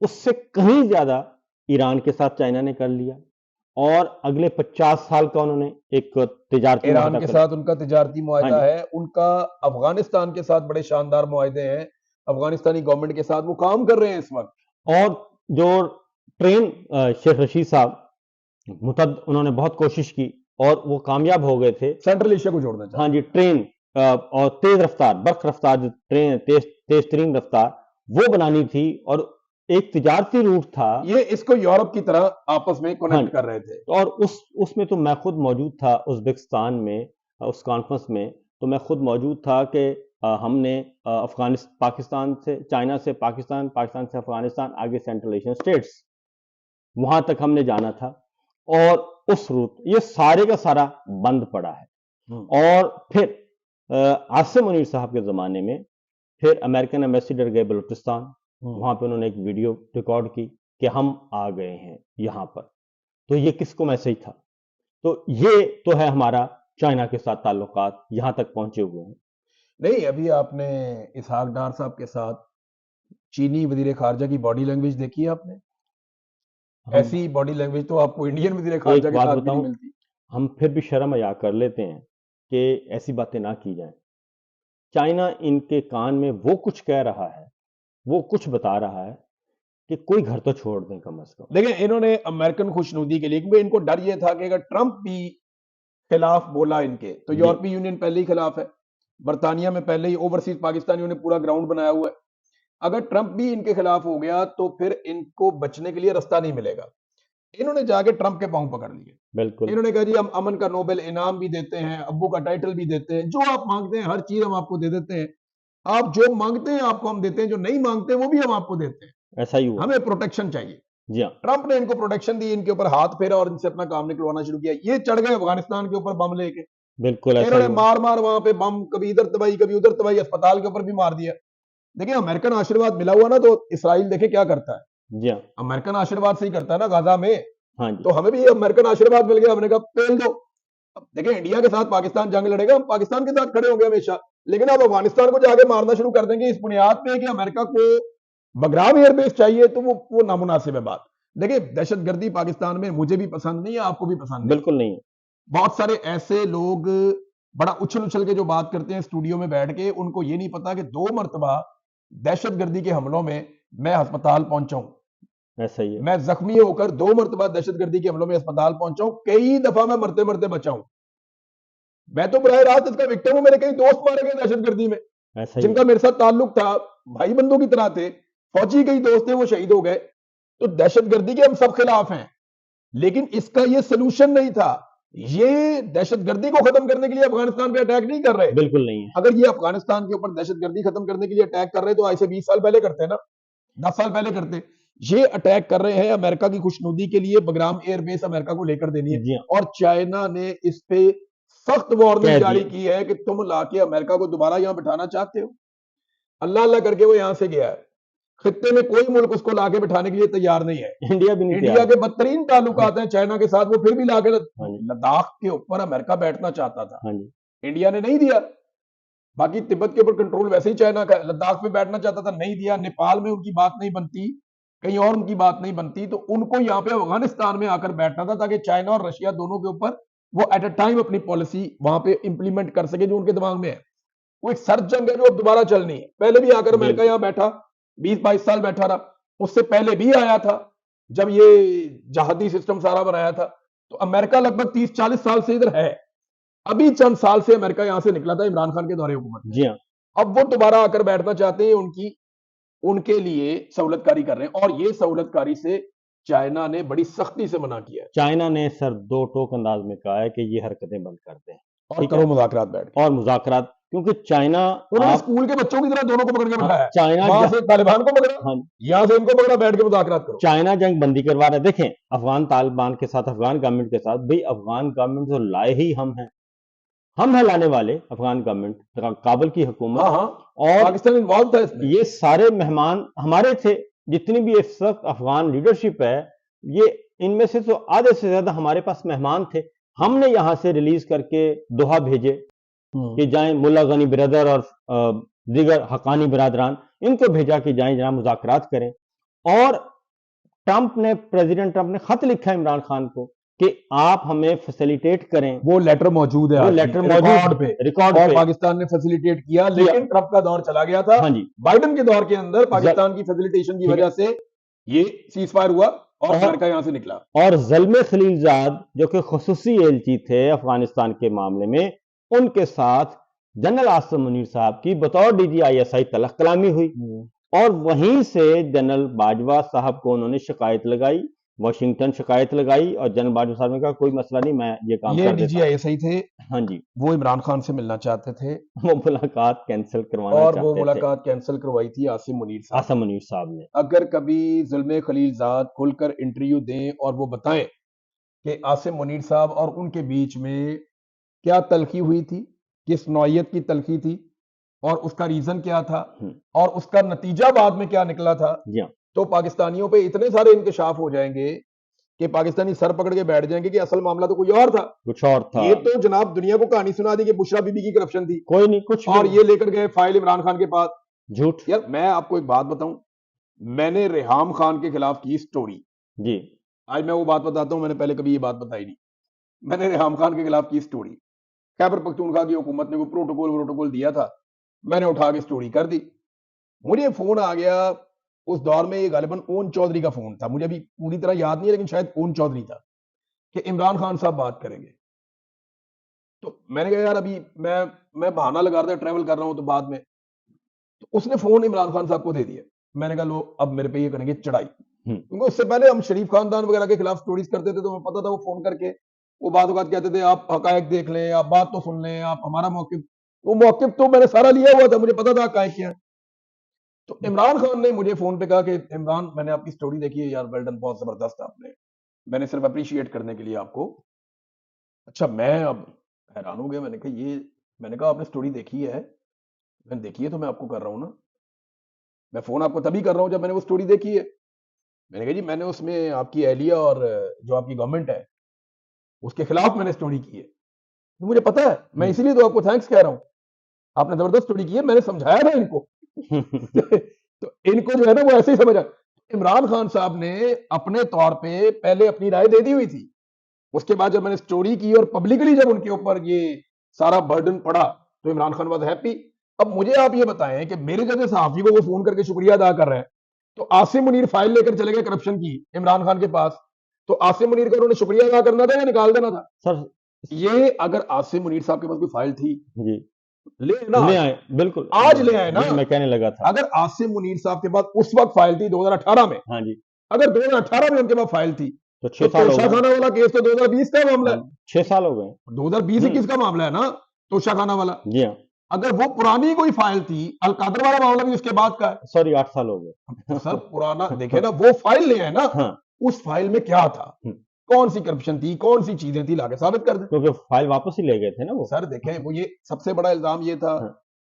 [SPEAKER 1] اس سے کہیں زیادہ ایران کے ساتھ چائنا نے کر لیا، اور اگلے 50 سال کا انہوں نے ایک تجارتی
[SPEAKER 2] ایران
[SPEAKER 1] معاہدہ
[SPEAKER 2] کے
[SPEAKER 1] کر
[SPEAKER 2] ساتھ ان کا تجارتی
[SPEAKER 1] ہاں
[SPEAKER 2] معاہدہ
[SPEAKER 1] جی،
[SPEAKER 2] ہے، ان کا افغانستان کے ساتھ بڑے شاندار معاہدے ہیں، افغانستانی گورنمنٹ کے ساتھ وہ کام کر رہے ہیں اس وقت۔
[SPEAKER 1] اور جو ٹرین شیخ رشید صاحب انہوں نے بہت کوشش کی اور وہ کامیاب ہو گئے تھے،
[SPEAKER 2] سینٹرل ایشیا کو جوڑنا
[SPEAKER 1] ہاں
[SPEAKER 2] چاہتے
[SPEAKER 1] جی، ٹرین اور تیز رفتار برق رفتار جو ٹرین تیز ترین رفتار وہ بنانی تھی، اور ایک تجارتی روٹ تھا۔
[SPEAKER 2] ہیں، یہ اس کو یورپ کی طرح آپس میں
[SPEAKER 1] ہاں
[SPEAKER 2] کنیکٹ
[SPEAKER 1] جی،
[SPEAKER 2] کر رہے تھے۔
[SPEAKER 1] اور اس میں تو میں خود موجود تھا ازبکستان میں، اس کانفرنس میں تو میں خود موجود تھا کہ ہم نے پاکستان سے چائنا سے پاکستان، پاکستان سے افغانستان، آگے سینٹرل ایشین اسٹیٹس، وہاں تک ہم نے جانا تھا، اور اس روٹ یہ سارے کا سارا بند پڑا ہے۔ اور پھر عاصم منیر صاحب کے زمانے میں پھر امریکن ایمبیسیڈر گئے بلوچستان، وہاں پہ انہوں نے ایک ویڈیو ریکارڈ کی کہ ہم آ گئے ہیں یہاں پر، تو یہ کس کو میسج تھا؟ تو یہ تو ہے ہمارا چائنا کے ساتھ تعلقات یہاں تک پہنچے ہوئے ہیں۔
[SPEAKER 2] نہیں، ابھی آپ نے اسحاق ڈار صاحب کے ساتھ چینی وزیر خارجہ کی باڈی لینگویج دیکھی ہے آپ نے؟ ایسی باڈی لینگویج تو آپ کو انڈین وزیر خارجہ
[SPEAKER 1] ایک
[SPEAKER 2] کے
[SPEAKER 1] بات
[SPEAKER 2] ساتھ بھی نہیں
[SPEAKER 1] بتاؤں،
[SPEAKER 2] ملتی۔
[SPEAKER 1] ہم پھر بھی شرم حیا کر لیتے ہیں کہ ایسی باتیں نہ کی جائیں۔ چائنا ان کے کان میں وہ کچھ کہہ رہا ہے، وہ کچھ بتا رہا ہے کہ کوئی گھر تو چھوڑ دیں کم از کم۔
[SPEAKER 2] دیکھیں انہوں نے امریکن خوشنودی کے لیے، کیونکہ ان کو ڈر یہ تھا کہ اگر ٹرمپ بھی خلاف بولا ان کے تو یورپی یونین پہلے ہی خلاف ہے، برطانیہ میں پہلے ہی اوورسیز پاکستانیوں نے پورا گراؤنڈ بنایا ہوا ہے، اگر ٹرمپ بھی ان کے خلاف ہو گیا تو پھر ان کو بچنے کے لیے رستہ نہیں ملے گا۔ انہوں نے جا کے ٹرمپ کے پاؤں پکڑ لیے،
[SPEAKER 1] بالکل
[SPEAKER 2] انہوں نے کہا جی ہم امن کا نوبل انعام بھی دیتے ہیں، ابو کا ٹائٹل بھی دیتے ہیں، جو آپ مانگتے ہیں ہر چیز ہم آپ کو دے دیتے ہیں، آپ جو مانگتے ہیں آپ کو ہم دیتے ہیں، جو نہیں مانگتے وہ بھی ہم آپ کو دیتے ہیں،
[SPEAKER 1] ایسا ہی ہوا۔
[SPEAKER 2] ہمیں پروٹیکشن چاہیے۔
[SPEAKER 1] جی ہاں،
[SPEAKER 2] ٹرمپ نے ان کو پروٹیکشن دی، ان کے اوپر ہاتھ پھیرا اور ان سے اپنا کام نکلوانا شروع کیا۔ یہ چڑھ گئے افغانستان کے اوپر بم لے کے،
[SPEAKER 1] بالکل ایسا
[SPEAKER 2] انہوں
[SPEAKER 1] ہی
[SPEAKER 2] نے
[SPEAKER 1] ہوا۔
[SPEAKER 2] مار وہاں پہ بم، کبھی ادھر تباہی کبھی ادھر تباہی، اسپتال کے اوپر بھی مار دیا۔ دیکھیں امریکن آشرواد ملا ہوا نا، تو اسرائیل دیکھیں کیا کرتا ہے،
[SPEAKER 1] جی ہاں،
[SPEAKER 2] امریکن آشرواد سے ہی کرتا ہے نا غزہ میں،
[SPEAKER 1] ہاں جی،
[SPEAKER 2] تو ہمیں بھی یہ امریکن آشرواد مل گیا، ہم نے کہا پھیل دو۔ اب دیکھیں انڈیا کے ساتھ پاکستان جنگ لڑے گا, ہم پاکستان کے ساتھ کھڑے ہوں گے ہمیشہ, لیکن اب افغانستان کو جا کے مارنا شروع کر دیں گے اس بنیاد پہ کہ امریکہ کو بگرام ایئر بیس چاہیے, تو وہ نامناسب ہے بات. دیکھیں دہشت گردی پاکستان میں مجھے بھی پسند نہیں ہے, آپ کو بھی پسند نہیں,
[SPEAKER 1] بالکل نہیں.
[SPEAKER 2] بہت سارے ایسے لوگ بڑا اچھل اچھل کے جو بات کرتے ہیں اسٹوڈیو میں بیٹھ کے, ان کو یہ نہیں پتا کہ 2 مرتبہ دہشت گردی کے حملوں میں میں ہسپتال پہنچا ہوں,
[SPEAKER 1] ایسا ہی ہے.
[SPEAKER 2] میں زخمی ہو کر 2 مرتبہ دہشت گردی کے حملوں میں ہسپتال پہنچا ہوں, کئی دفعہ میں مرتے مرتے بچا ہوں. میں تو براہ راست اس کا وکٹم ہوں, میرے کئی دوست مارے گئے دہشت گردی میں
[SPEAKER 1] ایسا ہی
[SPEAKER 2] جن کا میرے ساتھ تعلق تھا, بھائی بندوں کی طرح تھے, فوجی کئی دوست تھے وہ شہید ہو گئے. تو دہشت گردی کے ہم سب خلاف ہیں, لیکن اس کا یہ سلوشن نہیں تھا. یہ دہشت گردی کو ختم کرنے کے لیے افغانستان پہ اٹیک نہیں کر رہے.
[SPEAKER 1] بالکل نہیں ہے.
[SPEAKER 2] اگر یہ افغانستان کے اوپر دہشت گردی ختم کرنے کے لیے اٹیک کر رہے تو آج سے 20 سال پہلے کرتے نا, 10 سال پہلے کرتے. یہ اٹیک کر رہے ہیں امریکہ کی خوشنودی کے لیے, بگرام ایئر بیس امریکہ کو لے کر دینی ہے,
[SPEAKER 1] جی ہاں.
[SPEAKER 2] اور چائنا نے اس پہ سخت وارننگ
[SPEAKER 1] کہہ
[SPEAKER 2] جاری
[SPEAKER 1] دیا.
[SPEAKER 2] کی ہے کہ تم لا کے امریکہ کو دوبارہ یہاں بٹھانا چاہتے ہو. اللہ اللہ کر کے وہ یہاں سے گیا ہے, خطے میں کوئی ملک اس کو لا کے بٹھانے کے لیے تیار نہیں ہے.
[SPEAKER 1] انڈیا بھی نہیں
[SPEAKER 2] انڈیا
[SPEAKER 1] تیار.
[SPEAKER 2] کے بدترین تعلقات ہیں چائنا کے ساتھ, وہ پھر بھی لا کے
[SPEAKER 1] ہاں جی.
[SPEAKER 2] لداخ کے اوپر امریکہ بیٹھنا چاہتا تھا,
[SPEAKER 1] ہاں جی.
[SPEAKER 2] انڈیا نے نہیں دیا. باقی تبت کے اوپر کنٹرول ویسے ہی چائنا کا, لداخ پہ بیٹھنا چاہتا تھا, نہیں دیا. نیپال میں ان کی بات نہیں بنتی, کہیں اور ان کی بات نہیں بنتی, تو ان کو یہاں پہ افغانستان میں آ کر بیٹھنا تھا تاکہ چائنا اور رشیا دونوں کے اوپر وہ ایٹ اے ٹائم اپنی پالیسی وہاں پہ امپلیمنٹ کر سکے جو ان کے دماغ میں ہے. وہ ایک سرد جنگ ہے جو اب دوبارہ چلنی ہے. پہلے بھی آ کر امریکہ یہاں بیٹھا, 20-22 سال بیٹھا رہا, اس سے پہلے بھی آیا تھا جب یہ جہادی سسٹم سارا بنایا تھا. تو امریکہ لگ بھگ 30-40 سال سے ادھر ہے, ابھی چند سال سے امریکہ یہاں سے نکلا تھا عمران خان کے دورے حکومت.
[SPEAKER 1] جی ہاں.
[SPEAKER 2] اب وہ دوبارہ آ کر بیٹھنا چاہتے ہیں, ان کے لیے سہولت کاری کر رہے ہیں, اور یہ سہولت کاری سے چائنا نے بڑی سختی سے منع کیا ہے.
[SPEAKER 1] چائنا نے سر 2 ٹوک انداز میں کہا ہے کہ یہ حرکتیں بند کر دیں
[SPEAKER 2] اور کرو مذاکرات بیٹھ کے,
[SPEAKER 1] اور مذاکرات, کیونکہ چائنا
[SPEAKER 2] انہوں نے اسکول کے بچوں کی طرح دونوں کو پکڑ کے بٹھایا,
[SPEAKER 1] چائنا
[SPEAKER 2] وہاں سے طالبان کو پکڑا,
[SPEAKER 1] ہاں
[SPEAKER 2] یہاں سے ان کو پکڑا, بیٹھ کے مذاکرات کرو.
[SPEAKER 1] چائنا جنگ بندی کروا رہا ہے. دیکھیں افغان طالبان کے ساتھ, افغان گورنمنٹ کے ساتھ, بھئی افغان گورنمنٹ تو لائے ہی ہم ہیں لانے والے, افغان گورنمنٹ, کابل کی حکومت, اور
[SPEAKER 2] پاکستان انوالو تھا اس میں.
[SPEAKER 1] یہ سارے مہمان ہمارے تھے. جتنی بھی اس وقت افغان لیڈرشپ ہے, یہ ان میں سے تو آدھے سے زیادہ ہمارے پاس مہمان تھے. ہم نے یہاں سے ریلیز کر کے دوحہ بھیجے کہ جائیں, ملا غنی برادر اور دیگر حقانی برادران, ان کو بھیجا کہ جائیں جناب مذاکرات کریں. اور پریزیڈنٹ ٹرمپ نے خط لکھا عمران خان کو کہ آپ ہمیں فیسیلیٹیٹ کریں.
[SPEAKER 2] وہ لیٹر موجود ہے,
[SPEAKER 1] وہ لیٹر موجود
[SPEAKER 2] پہ,
[SPEAKER 1] ریکارڈ
[SPEAKER 2] اور
[SPEAKER 1] پہ,
[SPEAKER 2] پاکستان نے فیسیلیٹیٹ کیا, لیکن ٹرمپ کا دور چلا گیا تھا.
[SPEAKER 1] ہاں جی,
[SPEAKER 2] بائیڈن کے دور کے اندر پاکستان کی فیسیلیٹیشن کی وجہ سے یہ سیز فائر ہوا اور امریکہ یہاں سے نکلا.
[SPEAKER 1] اور زلمے خلیل زاد جو کہ خصوصی ایلچی تھے افغانستان کے معاملے میں, ان کے ساتھ جنرل عاصم منیر صاحب کی بطور DGISI تلق کلامی ہوئی, اور وہیں سے جنرل باجوہ صاحب کو انہوں نے شکایت لگائی, واشنگٹن شکایت لگائی, اور جنرل باجوہ صاحب نے کہا کوئی مسئلہ نہیں, میں یہ کام کر دیتا ہوں.
[SPEAKER 2] DGISI تھے.
[SPEAKER 1] ہاں جی,
[SPEAKER 2] وہ عمران خان سے ملنا چاہتے تھے,
[SPEAKER 1] وہ ملاقات کینسل کروانا
[SPEAKER 2] اور
[SPEAKER 1] چاہتے
[SPEAKER 2] وہ
[SPEAKER 1] تھے.
[SPEAKER 2] ملاقات کینسل کروائی تھی عاصم
[SPEAKER 1] منیر صاحب نے.
[SPEAKER 2] اگر کبھی ظلم خلیل زاد کھل کر انٹرویو دیں اور وہ بتائیں کہ عاصم منیر صاحب اور ان کے بیچ میں کیا تلخی ہوئی تھی, کس نوعیت کی تلخی تھی, اور اس کا ریزن کیا تھا, اور اس کا نتیجہ بعد میں کیا نکلا تھا, تو پاکستانیوں پہ اتنے سارے انکشاف ہو جائیں گے کہ پاکستانی سر پکڑ کے بیٹھ جائیں گے کہ اصل معاملہ تو کوئی اور تھا,
[SPEAKER 1] کچھ اور تھا.
[SPEAKER 2] یہ تو جناب دنیا کو کہانی سنا دی کہ بشرا بی بی کی کرپشن تھی,
[SPEAKER 1] کوئی نہیں, کچھ
[SPEAKER 2] اور یہ لے کر گئے فائل عمران خان کے پاس.
[SPEAKER 1] جھوٹ.
[SPEAKER 2] یار میں آپ کو ایک بات بتاؤں, میں نے ریحام خان کے خلاف کی سٹوری,
[SPEAKER 1] جی
[SPEAKER 2] آج میں وہ بات بتاتا ہوں, میں نے پہلے کبھی یہ بات بتائی نہیں. میں نے ریحام خان کے خلاف کی سٹوری, خیبر پختونخوا کی حکومت نے وہ پروٹوکول دیا تھا, میں نے اٹھا کے سٹوری کر دی. مجھے فون آ گیا, اس دور میں یہ غالباً اون چودھری کا فون تھا, مجھے ابھی پوری طرح یاد نہیں ہے لیکن شاید اون چودھری تھا, کہ عمران خان صاحب بات کریں گے. تو میں نے کہا یار ابھی میں بہانہ لگا رہا تھا, ٹریول کر رہا ہوں, تو بعد میں, تو اس نے فون عمران خان صاحب کو دے دیا. میں نے کہا لو اب میرے پہ یہ کریں گے چڑھائی, کیونکہ اس سے پہلے ہم شریف خاندان وغیرہ کے خلاف سٹوریز کرتے تھے, تو ہمیں پتا تھا وہ فون کر کے وہ بعض اوقات کہتے تھے آپ حقائق دیکھ لیں, آپ بات تو سن لیں, آپ ہمارا موقف, وہ موقف تو میں نے سارا لیا ہوا تھا, مجھے پتا تھا حقائق کیا. تو عمران خان نے مجھے فون پہ کہا کہ عمران میں نے آپ کی سٹوری دیکھی ہے یار, ویل ڈن, بہت زبردست آپ نے, میں نے صرف اپریشیٹ کرنے کے لیے آپ کو. اچھا, میں اب حیران ہو گیا, میں نے کہا آپ نے سٹوری دیکھی ہے, میں نے دیکھی ہے تو میں آپ کو کر رہا ہوں نا, میں فون آپ کو تبھی کر رہا ہوں جب میں نے وہ سٹوری دیکھی ہے. میں نے کہا جی میں نے اس میں آپ کی اہلیہ اور جو آپ کی گورنمنٹ ہے اس کے خلاف میں نے سٹوری کی ہے. مجھے پتا ہے, میں اسی لیے تو آپ کو تھینکس کہہ رہا ہوں, آپ نے زبردست اسٹوری کی ہے, میں نے سمجھایا تھا ان کو تو ان کو جو ہے نا وہ ایسے ہی سمجھا. عمران خان صاحب نے اپنے طور پہ پہلے اپنی رائے دے دی ہوئی تھی, اس کے بعد جب میں نے اسٹوری کی اور پبلکلی جب ان کے اوپر یہ سارا برڈن پڑا تو عمران خان واز ہیپی. اب مجھے آپ یہ بتائیں کہ میرے جیسے صحافی کو وہ فون کر کے شکریہ ادا کر رہے ہیں, تو عاصم منیر فائل لے کر چلے گئے کرپشن کی عمران خان کے پاس, تو عاصم منیر کا انہوں نے شکریہ ادا کرنا تھا یا نکال دینا تھا؟
[SPEAKER 1] سر
[SPEAKER 2] یہ اگر عاصم منیر صاحب کے پاس کوئی فائل تھی
[SPEAKER 1] جی
[SPEAKER 2] لے نا,
[SPEAKER 1] لے آئے, بالکل
[SPEAKER 2] آج لے آئے نا.
[SPEAKER 1] میں کہنے لگا تھا
[SPEAKER 2] اگر عاصم منیر صاحب کے پاس اس وقت فائل تھی 2018 میں,
[SPEAKER 1] ہاں جی,
[SPEAKER 2] اگر 2018 میں ان کے پاس فائل تھی
[SPEAKER 1] تو
[SPEAKER 2] تو
[SPEAKER 1] 6 سال ہو
[SPEAKER 2] توشہ
[SPEAKER 1] گئے,
[SPEAKER 2] خانہ والا کیس تو 2020 کا معاملہ ہے,
[SPEAKER 1] 6 سال ہو گئے,
[SPEAKER 2] 2020-21 کا معاملہ ہے نا توشہ خانہ والا.
[SPEAKER 1] جی ہاں,
[SPEAKER 2] اگر وہ پرانی کوئی فائل تھی, القادر والا معاملہ بھی اس کے بعد کا ہے.
[SPEAKER 1] سوری 8 سال ہو گئے
[SPEAKER 2] سر پرانا دیکھیں نا, وہ فائل لے آئے نا,
[SPEAKER 1] ہاں,
[SPEAKER 2] اس فائل میں کیا تھا, کون سی کرپشن تھی, کون سی چیزیں تھی, لا کے ثابت کر دیں.
[SPEAKER 1] کیونکہ فائل واپس ہی لے گئے تھے نا وہ.
[SPEAKER 2] سر دیکھیں, وہ یہ سب سے بڑا الزام یہ تھا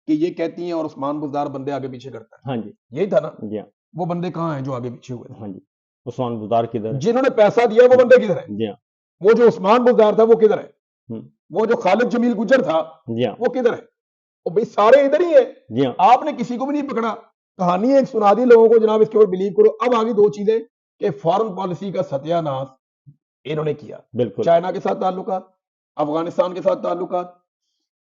[SPEAKER 2] کہ یہ کہتی ہیں اور عثمان بزدار بندے آگے پیچھے کرتا ہے,
[SPEAKER 1] ہاں جی,
[SPEAKER 2] یہی تھا نا.
[SPEAKER 1] جی ہاں,
[SPEAKER 2] وہ بندے کہاں ہیں جو آگے پیچھے ہوئے؟
[SPEAKER 1] ہاں جی, عثمان بزدار کدھر ہے؟
[SPEAKER 2] جنہوں نے پیسہ دیا وہ بندے کدھر ہے؟
[SPEAKER 1] جی ہاں,
[SPEAKER 2] وہ جو عثمان بزدار تھا وہ کدھر ہے؟ وہ جو خالد جمیل گجر تھا
[SPEAKER 1] جی ہاں,
[SPEAKER 2] وہ کدھر ہے؟ وہ بھائی سارے ادھر ہی ہیں.
[SPEAKER 1] جی ہاں,
[SPEAKER 2] آپ نے کسی کو بھی نہیں پکڑا, کہانی ایک سنا دی لوگوں کو, جناب اس کے اوپر بلیو کرو. اب آگے دو چیزیں کہ فارن پالیسی کا ستیہ ناش انہوں نے کیا,
[SPEAKER 1] بالکل,
[SPEAKER 2] چائنا کے ساتھ تعلقات, افغانستان کے ساتھ تعلقات,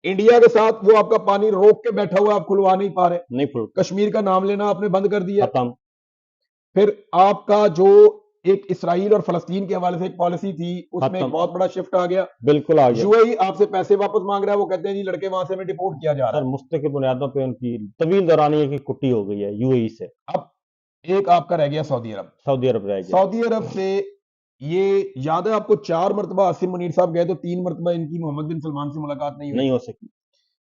[SPEAKER 2] انڈیا کے ساتھ وہ آپ کا پانی روک کے بیٹھا ہوا, آپ کھلوا نہیں پا رہے,
[SPEAKER 1] نہیں پھول,
[SPEAKER 2] کشمیر کا نام لینا آپ نے بند کر دیا.
[SPEAKER 1] ختم,
[SPEAKER 2] پھر آپ کا جو ایک اسرائیل اور فلسطین کے حوالے سے ایک پالیسی تھی, اس میں ایک بہت بڑا شفٹ آ گیا.
[SPEAKER 1] بالکل آ گیا.
[SPEAKER 2] یو اے ای آپ سے پیسے واپس مانگ رہا ہے, وہ کہتے ہیں جی لڑکے وہاں سے ہمیں ڈیپورٹ کیا جا رہا ہے.
[SPEAKER 1] سر مستقل بنیادوں پہ ان کی طویل دورانیے کی کٹی ہو گئی ہے یو اے ای سے.
[SPEAKER 2] اب ایک آپ کا رہ گیا سعودی عرب.
[SPEAKER 1] سعودی عرب رہ گیا.
[SPEAKER 2] سعودی عرب سے یہ یاد ہے آپ کو 4 مرتبہ عاصم منیر صاحب گئے, تو 3 مرتبہ ان کی محمد بن سلمان سے ملاقات نہیں
[SPEAKER 1] ہو سکی,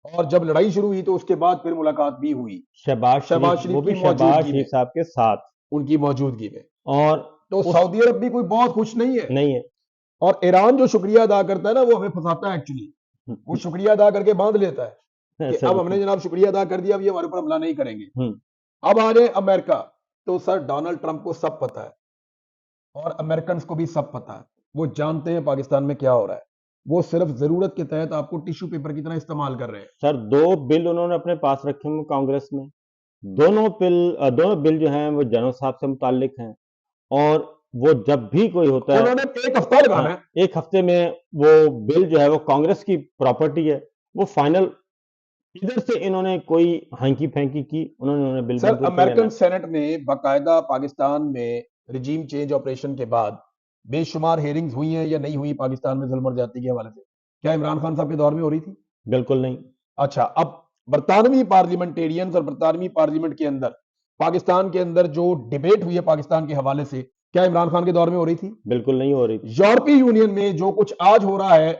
[SPEAKER 2] اور جب لڑائی شروع ہوئی تو اس کے بعد پھر ملاقات بھی ہوئی
[SPEAKER 1] شہباز شریف, وہ بھی شہباز شریف صاحب کے ساتھ,
[SPEAKER 2] ان کی موجودگی میں.
[SPEAKER 1] اور
[SPEAKER 2] تو سعودی عرب بھی کوئی بہت خوش نہیں ہے. اور ایران جو شکریہ ادا کرتا ہے نا, وہ ہمیں پھنساتا ہے ایکچولی. وہ شکریہ ادا کر کے باندھ لیتا ہے کہ اب ہم نے جناب شکریہ ادا کر دیا, اب یہ ہمارے اوپر حملہ نہیں کریں گے. اب آ جائے امریکہ, تو سر ڈونلڈ ٹرمپ کو سب پتا ہے اور امریکنز کو بھی سب پتا ہے, وہ جانتے ہیں پاکستان میں کیا ہو رہا ہے. وہ صرف ضرورت کے تحت آپ کو ٹیشو پیپر کی طرح استعمال کر رہے ہیں.
[SPEAKER 1] سر 2 بل انہوں نے اپنے پاس رکھے ہیں کانگریس میں, دونوں بل جو ہیں وہ جنرل صاحب سے متعلق ہیں, اور وہ جب بھی کوئی ہوتا ہے
[SPEAKER 2] انہوں نے ایک ہفتہ لگانا ہے,
[SPEAKER 1] ایک ہفتے میں وہ بل جو ہے وہ کانگریس کی پراپرٹی ہے, وہ فائنل ادھر سے انہوں نے کوئی ہینکی پھینکی کی, انہوں نے بل.
[SPEAKER 2] سر امریکن سینٹ میں باقاعدہ پاکستان میں رجیم چینج آپریشن کے بعد بے شمار ہیئرنگز ہوئی ہیں یا نہیں ہوئی پاکستان میں ظلم اور زیادتی کے حوالے سے؟ کیا عمران خان صاحب کے دور میں ہو رہی تھی؟
[SPEAKER 1] بالکل نہیں.
[SPEAKER 2] اچھا, اب برطانوی پارلیمنٹیرینز اور برطانوی پارلیمنٹ کے اندر پاکستان کے اندر جو ڈیبیٹ ہوئی ہے پاکستان کے حوالے سے, کیا عمران خان کے دور میں ہو رہی تھی؟
[SPEAKER 1] بالکل نہیں ہو رہی تھی.
[SPEAKER 2] یورپی یونین میں جو کچھ آج ہو رہا ہے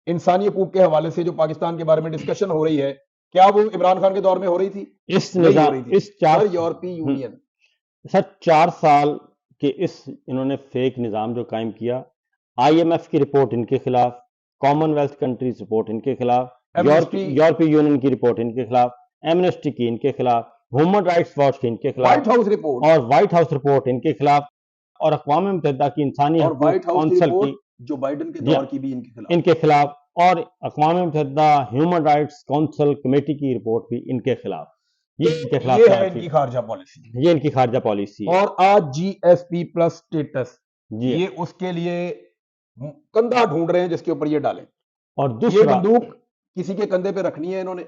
[SPEAKER 2] انسانی حقوق کے حوالے سے, جو پاکستان کے بارے میں ڈسکشن ہو رہی ہے, کیا وہ عمران خان کے دور میں ہو رہی تھی؟
[SPEAKER 1] اس نظام, اس 4
[SPEAKER 2] یورپی یونین,
[SPEAKER 1] سر 4 سال کے اس انہوں نے فیک نظام جو قائم کیا, آئی ایم ایف کی رپورٹ ان کے خلاف, کامن ویلتھ کنٹریز رپورٹ ان کے خلاف, یورپی یونین کی رپورٹ ان کے خلاف, ایمنسٹی کی ان کے خلاف, ہیومن رائٹس واچ کی ان کے خلاف,
[SPEAKER 2] وائٹ ہاؤس رپورٹ
[SPEAKER 1] اور وائٹ ہاؤس رپورٹ ان کے خلاف, اور اقوام متحدہ کی انسانی حقوق کونسل کی
[SPEAKER 2] جو بائیڈن کے دور کی بھی
[SPEAKER 1] ان کے خلاف, اور اقوام متحدہ ہیومن رائٹس کونسل کمیٹی کی رپورٹ بھی ان کے خلاف. یہ ان کے خلاف
[SPEAKER 2] ہے ان کی خارجہ پالیسی,
[SPEAKER 1] یہ ان کی خارجہ پالیسی ہے.
[SPEAKER 2] اور آج جی ایس پی پلس اسٹیٹس, یہ اس کے لیے کندھا ڈھونڈ رہے ہیں جس کے اوپر یہ ڈالیں. اور دوسرا بندوق کسی کے کندھے پہ رکھنی ہے انہوں نے.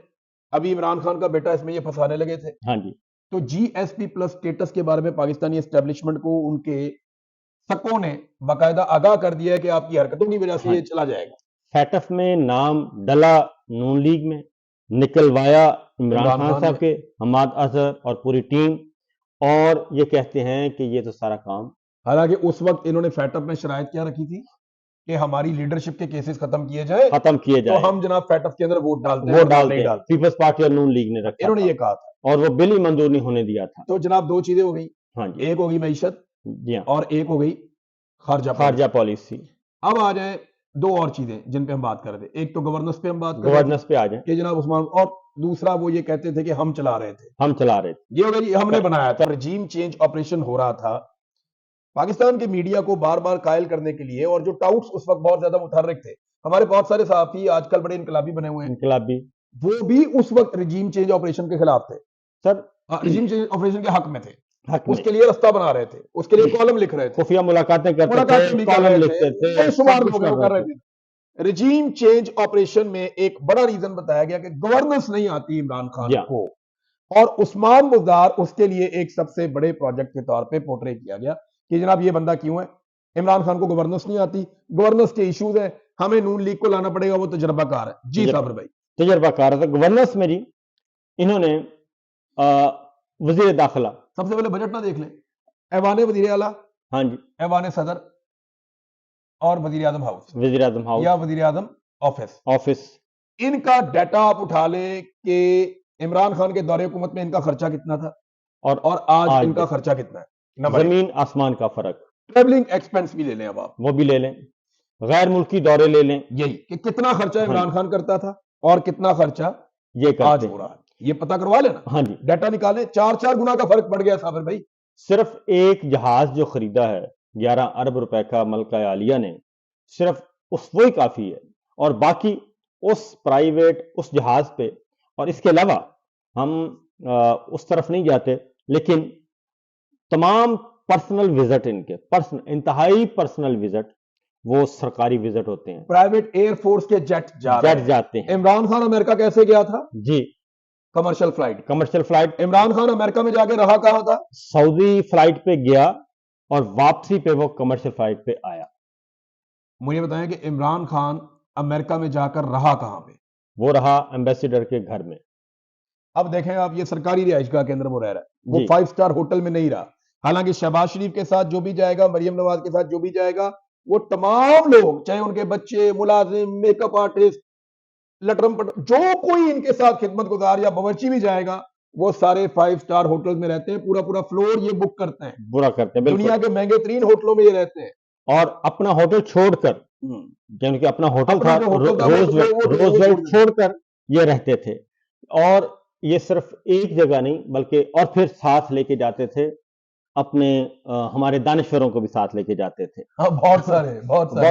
[SPEAKER 2] ابھی عمران خان کا بیٹا اس میں یہ پھنسانے لگے تھے.
[SPEAKER 1] ہاں جی,
[SPEAKER 2] تو جی ایس پی پلس اسٹیٹس کے بارے میں پاکستانی اسٹیبلشمنٹ کو ان کے سکوں نے باقاعدہ آگاہ کر دیا ہے کہ آپ کی حرکتوں کی وجہ سے یہ چلا جائے گا.
[SPEAKER 1] فیٹف میں نام ڈلا نون لیگ میں, نکلوایا عمران خان صاحب کے, حماد اظہر اور پوری ٹیم, اور یہ کہتے ہیں کہ یہ تو سارا کام,
[SPEAKER 2] حالانکہ اس وقت انہوں نے فیٹف میں شرائط کیا رکھی تھی کہ ہماری لیڈرشپ کے کیسز ختم کیے جائیں, تو ہم جناب فیٹف کے اندر ووٹ ڈالتے ہیں.
[SPEAKER 1] پیپلز پارٹی اور نون لیگ نے رکھا,
[SPEAKER 2] انہوں نے یہ کہا تھا,
[SPEAKER 1] اور وہ بل ہی منظور نہیں ہونے دیا تھا.
[SPEAKER 2] تو جناب 2 چیزیں ہو گئی.
[SPEAKER 1] ہاں جی,
[SPEAKER 2] ایک ہوگی معیشت,
[SPEAKER 1] جی ہاں,
[SPEAKER 2] اور ایک ہو گئی
[SPEAKER 1] خارجہ پالیسی.
[SPEAKER 2] اب آ جائیں 2 اور چیزیں جن پہ ہم بات کر رہے تھے. ایک تو گورننس پہ ہم بات کر
[SPEAKER 1] گورننس پہ آ جائیں
[SPEAKER 2] کہ جناب عثمان, اور دوسرا وہ یہ کہتے تھے کہ ہم چلا رہے تھے, یہ ہوگا جی ہم نے بنایا تھا. رجیم چینج آپریشن ہو رہا تھا پاکستان کے میڈیا کو بار بار قائل کرنے کے لیے, اور جو ٹاؤٹس اس وقت بہت زیادہ متحرک تھے. ہمارے بہت سارے صحافی آج کل بڑے انقلابی بنے ہوئے ہیں،
[SPEAKER 1] انقلابی
[SPEAKER 2] وہ بھی اس وقت رجیم چینج آپریشن کے خلاف تھے،
[SPEAKER 1] سر
[SPEAKER 2] رجیم چینج آپریشن کے حق میں تھے،
[SPEAKER 1] حق
[SPEAKER 2] اس
[SPEAKER 1] میں
[SPEAKER 2] کے لیے رستہ بنا رہے تھے، اس کے لیے کالم لکھ رہے تھے،
[SPEAKER 1] خفیہ ملاقاتیں کرتے
[SPEAKER 2] ملاقاتیں
[SPEAKER 1] تھے،
[SPEAKER 2] بھی کر
[SPEAKER 1] کالم
[SPEAKER 2] رہے
[SPEAKER 1] لکھتے
[SPEAKER 2] تھے،
[SPEAKER 1] تھے،
[SPEAKER 2] بے شمار
[SPEAKER 1] سب کچھ
[SPEAKER 2] لوگ کر رہے تھے۔ رجیم چینج آپریشن میں ایک بڑا ریزن بتایا گیا کہ گورننس نہیں آتی عمران خان
[SPEAKER 1] جی
[SPEAKER 2] کو، اور عثمان بزدار اس کے لیے ایک سب سے بڑے پروجیکٹ کے طور پہ پورٹری کیا گیا کہ جناب یہ بندہ کیوں ہے، عمران خان کو گورننس نہیں آتی، گورننس کے ایشوز ہیں، ہمیں نون لیگ کو لانا پڑے گا، وہ تجربہ کار ہے۔ جی صابر بھائی،
[SPEAKER 1] تجربہ کار تھا گورننس میں جی۔ انہوں نے وزیر داخلہ،
[SPEAKER 2] سب سے پہلے بجٹ نہ دیکھ لیں، ایوان وزیر اعلیٰ،
[SPEAKER 1] ہاں جی،
[SPEAKER 2] ایوان صدر اور وزیر اعظم ہاؤس
[SPEAKER 1] وزیر اعظم ہاؤس
[SPEAKER 2] یا وزیر اعظم آفس،
[SPEAKER 1] آفس،
[SPEAKER 2] ان کا ڈیٹا آپ اٹھا لیں کہ عمران خان کے دور حکومت میں ان کا خرچہ کتنا تھا اور آج ان کا خرچہ کتنا ہے۔ نمبر
[SPEAKER 1] زمین آسمان کا فرق۔
[SPEAKER 2] ٹریولنگ ایکسپنس بھی لے لیں اب آپ،
[SPEAKER 1] وہ بھی لے لیں، غیر ملکی دورے لے لیں،
[SPEAKER 2] یہی کہ کتنا خرچہ عمران خان کرتا تھا اور کتنا خرچہ
[SPEAKER 1] یہ
[SPEAKER 2] آج
[SPEAKER 1] کرتے
[SPEAKER 2] ہو رہا ہے، یہ پتہ کروا لینا،
[SPEAKER 1] ہاں جی۔
[SPEAKER 2] ڈیٹا نکالیں، 4 گنا کا فرق پڑ گیا صابر بھائی۔
[SPEAKER 1] صرف ایک جہاز جو خریدا ہے 11 ارب روپے کا ملکہ عالیہ نے، صرف اس وہی کافی ہے، اور باقی اس پرائیویٹ اس جہاز پہ، اور اس کے علاوہ ہم اس طرف نہیں جاتے، لیکن تمام پرسنل وزٹ ان کے انتہائی پرسنل وزٹ وہ سرکاری وزٹ ہوتے ہیں،
[SPEAKER 2] پرائیویٹ ایئر فورس کے جیٹ
[SPEAKER 1] جاتے ہیں۔
[SPEAKER 2] عمران خان امریکہ کیسے گیا تھا؟
[SPEAKER 1] جی،
[SPEAKER 2] commercial flight.
[SPEAKER 1] Commercial flight.
[SPEAKER 2] Imran Khan امریکہ میں جا کے رہا کہاں تھا؟
[SPEAKER 1] سعودی فلائٹ پہ گیا اور واپسی پہ وہ کمرشل فلائٹ پہ آیا۔
[SPEAKER 2] مجھے بتائیں کہ عمران خان امریکہ میں جا کر رہا کہاں پہ؟
[SPEAKER 1] وہ رہا ایمبیسیڈر کے گھر میں۔
[SPEAKER 2] اب دیکھیں آپ، یہ سرکاری رہائش گاہ کے اندر وہ رہ رہا ہے، وہ
[SPEAKER 1] جی۔
[SPEAKER 2] 5 سٹار ہوٹل میں نہیں رہا، حالانکہ شہباز شریف کے ساتھ جو بھی جائے گا، مریم نواز کے ساتھ جو بھی جائے گا، وہ تمام لوگ، چاہے ان کے بچے، ملازم، میک اپ آرٹسٹ، لٹرم پٹرم، جو کوئی ان کے ساتھ خدمت گزار یا باورچی بھی جائے گا، وہ سارے 5 سٹار ہوٹل میں رہتے ہیں، پورا فلور یہ بک کرتے ہیں،
[SPEAKER 1] برا کرتے ہیں،
[SPEAKER 2] دنیا کے مہنگے ترین ہوٹلوں میں یہ رہتے ہیں،
[SPEAKER 1] اور اپنا ہوٹل چھوڑ کر، جن کے اپنا ہوٹل تھا
[SPEAKER 2] روز
[SPEAKER 1] روزویلٹ چھوڑ کر یہ رہتے تھے۔ اور یہ صرف ایک جگہ نہیں بلکہ، اور پھر ساتھ لے کے جاتے تھے اپنے ہمارے دانشوروں کو بھی ساتھ لے کے جاتے تھے، بہت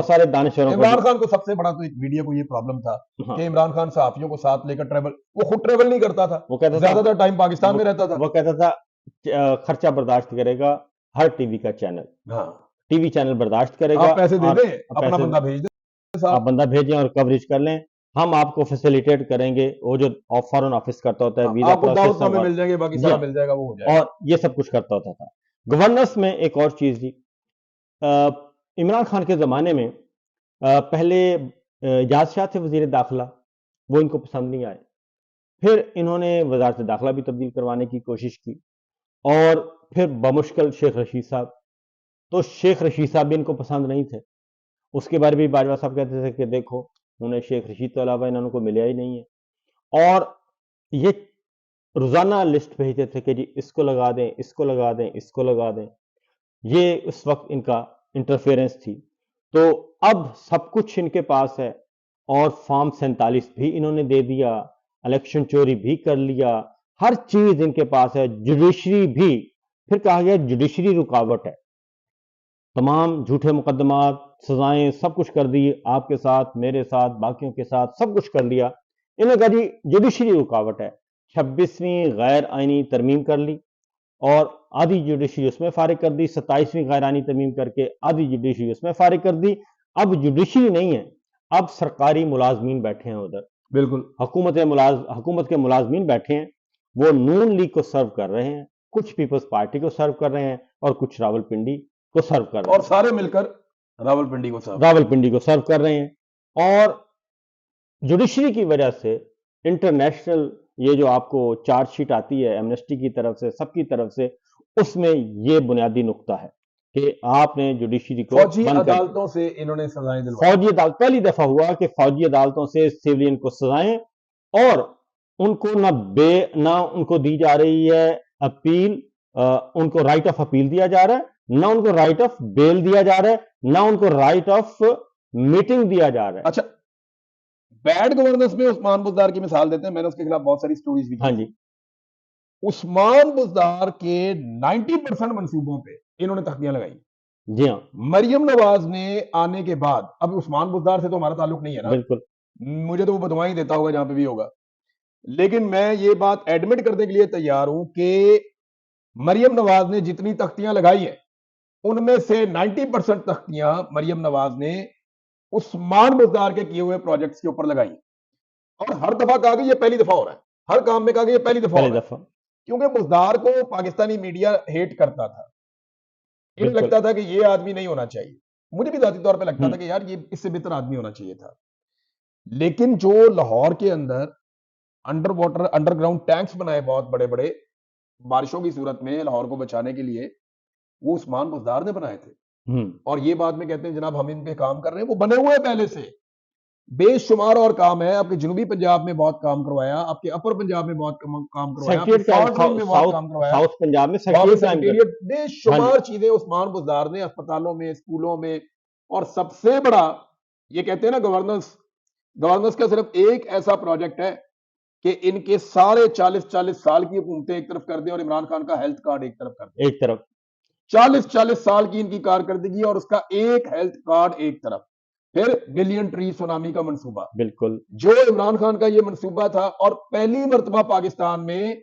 [SPEAKER 1] سارے دانشوروں کو۔
[SPEAKER 2] عمران خان کو سب سے بڑا تو ایک میڈیا کو یہ پرابلم تھا کہ عمران خان صحافیوں کو ساتھ لے کر ٹریول، وہ خود ٹریول نہیں کرتا تھا،
[SPEAKER 1] وہ کہتا
[SPEAKER 2] زیادہ تر ٹائم پاکستان میں رہتا تھا،
[SPEAKER 1] وہ کہتا تھا خرچہ برداشت کرے گا ہر ٹی وی کا چینل، ٹی وی چینل برداشت کرے گا،
[SPEAKER 2] آپ پیسے دے دیں، اپنا بندہ بھیج دیں،
[SPEAKER 1] آپ بندہ بھیجیں اور کوریج کر لیں، ہم آپ کو فیسیلیٹیٹ کریں گے، وہ جو فارن آفس کرتا ہوتا ہے ویزا
[SPEAKER 2] آپ کو دعوت نامے مل جائیں گے، باقی سارا مل جائے گا، وہ ہو جائے گا،
[SPEAKER 1] اور یہ سب کچھ کرتا ہوتا تھا۔ گورننس میں ایک اور چیز تھی، عمران خان کے زمانے میں پہلے اعجاز شاہ تھے وزیر داخلہ، وہ ان کو پسند نہیں آئے، پھر انہوں نے وزارت داخلہ بھی تبدیل کروانے کی کوشش کی، اور پھر بمشکل شیخ رشید صاحب، تو شیخ رشید صاحب بھی ان کو پسند نہیں تھے، اس کے بارے میں باجوہ صاحب کہتے تھے کہ دیکھو انہیں شیخ رشید کے علاوہ انہوں کو ملیا ہی نہیں ہے، اور یہ روزانہ لسٹ بھیجتے تھے کہ جی اس کو لگا دیں، اس کو لگا دیں، اس کو لگا دیں، یہ اس وقت ان کا انٹرفیئرنس تھی۔ تو اب سب کچھ ان کے پاس ہے، اور فارم 47 بھی انہوں نے دے دیا، الیکشن چوری بھی کر لیا، ہر چیز ان کے پاس ہے، جوڈیشری بھی، پھر کہا گیا جوڈیشری رکاوٹ ہے، تمام جھوٹے مقدمات، سزائیں، سب کچھ کر دی، آپ کے ساتھ، میرے ساتھ، باقیوں کے ساتھ، سب کچھ کر لیا، انہوں نے کہا جی جوڈیشری رکاوٹ ہے، 26ویں غیر آئینی ترمیم کر لی اور آدھی جوڈیشری اس میں فارغ کر دی، 27ویں غیر آئینی ترمیم کر کے آدھی جوڈیشری اس میں فارغ کر دی، اب جوڈیشری نہیں ہے، اب سرکاری ملازمین بیٹھے ہیں ادھر،
[SPEAKER 2] بالکل
[SPEAKER 1] حکومت کے ملازمین بیٹھے ہیں، وہ نون لیگ کو سرو کر رہے ہیں، کچھ پیپلز پارٹی کو سرو کر رہے ہیں، اور کچھ راولپنڈی کو سرو کر رہے ہیں،
[SPEAKER 2] اور سارے مل کر راولپنڈی کو
[SPEAKER 1] سرو کر رہے ہیں۔ اور جوڈیشری کی وجہ سے انٹرنیشنل یہ جو آپ کو چارج شیٹ آتی ہے ایمنسٹی کی طرف سے، سب کی طرف سے، اس میں یہ بنیادی نقطہ ہے کہ آپ نے جوڈیشری کو
[SPEAKER 2] فوجی عدالتوں سے انہوں نے سزائیں دلوائی،
[SPEAKER 1] فوجی عدالت پہلی دفعہ ہوا کہ فوجی عدالتوں سے سیولین کو سزائیں، اور ان کو نہ ان کو دی جا رہی ہے اپیل، ان کو رائٹ آف اپیل دیا جا رہا ہے، نہ ان کو رائٹ آف بیل دیا جا رہا ہے، نہ ان کو رائٹ آف میٹنگ دیا جا رہا ہے۔
[SPEAKER 2] اچھا، بیڈ گورننس میں عثمان بزدار کی مثال دیتے ہیں، میں نے اس کے خلاف بہت ساری سٹوریز بھی کی۔
[SPEAKER 1] ہاں جی،
[SPEAKER 2] عثمان بزدار کے 90% منصوبوں پہ انہوں نے تختیاں لگائی،
[SPEAKER 1] جی ہاں
[SPEAKER 2] مریم نواز نے آنے کے بعد، اب عثمان بزدار سے تو ہمارا تعلق نہیں ہے نا،
[SPEAKER 1] بالکل
[SPEAKER 2] مجھے تو وہ بدوائیں دیتا ہوگا جہاں پہ بھی ہوگا، لیکن میں یہ بات ایڈمٹ کرنے کے لیے تیار ہوں کہ مریم نواز نے جتنی تختیاں لگائی ہیں ان میں سے 90% تختیاں مریم نواز نے عثمان بزدار کے کیے ہوئے پروجیکٹس کے اوپر لگائی، اور ہر دفعہ کہا کہ یہ پہلی دفعہ ہو رہا ہے، ہر کام میں کہا کہ یہ پہلی دفعہ ہو
[SPEAKER 1] پہلی
[SPEAKER 2] رہا ہے،
[SPEAKER 1] دفعہ
[SPEAKER 2] کیونکہ بزدار کو پاکستانی میڈیا ہیٹ کرتا تھا، انہیں
[SPEAKER 1] بالکل
[SPEAKER 2] لگتا تھا کہ یہ آدمی نہیں ہونا چاہیے، مجھے بھی ذاتی طور پہ لگتا
[SPEAKER 1] ہوں
[SPEAKER 2] تھا کہ یار یہ اس سے بہتر آدمی ہونا چاہیے تھا، لیکن جو لاہور کے اندر under water under ground tanks بنائے بہت بڑے بڑے بارشوں کی صورت میں لاہور کو بچانے کے لیے، وہ عثمان بزدار نے بنائے تھے،
[SPEAKER 1] ہوں
[SPEAKER 2] اور یہ بعد میں کہتے ہیں جناب ہم ان پہ کام کر رہے ہیں، وہ بنے ہوئے پہلے سے بے شمار اور کام ہے، آپ کے جنوبی پنجاب میں بہت کام کروایا، آپ کے اپر پنجاب میں بہت کام کروایا، آپ کے
[SPEAKER 1] سیکریٹریٹ
[SPEAKER 2] ساؤتھ ونگ میں بہت کام کروایا،
[SPEAKER 1] ساؤتھ پنجاب میں
[SPEAKER 2] وہاں پہ
[SPEAKER 1] سیکریٹریٹ قائم کر
[SPEAKER 2] سیکریٹریٹ بے
[SPEAKER 1] ہاں جی
[SPEAKER 2] شمار چیزیں عثمان بزدار نے اسپتالوں میں، اسکولوں میں، اور سب سے بڑا یہ کہتے ہیں نا گورننس کا صرف ایک ایسا پروجیکٹ ہے کہ ان کے سارے 40 سال کی حکومتیں ایک طرف کر دیں اور عمران خان کا ہیلتھ کارڈ ایک طرف کر دیں،
[SPEAKER 1] ایک طرف
[SPEAKER 2] 40 سال کی ان کی کارکردگی اور اس کا ایک ہیلتھ کارڈ ایک طرف، پھر بلین ٹری سونامی کا منصوبہ
[SPEAKER 1] بالکل
[SPEAKER 2] جو عمران خان کا یہ منصوبہ تھا، اور پہلی مرتبہ پاکستان میں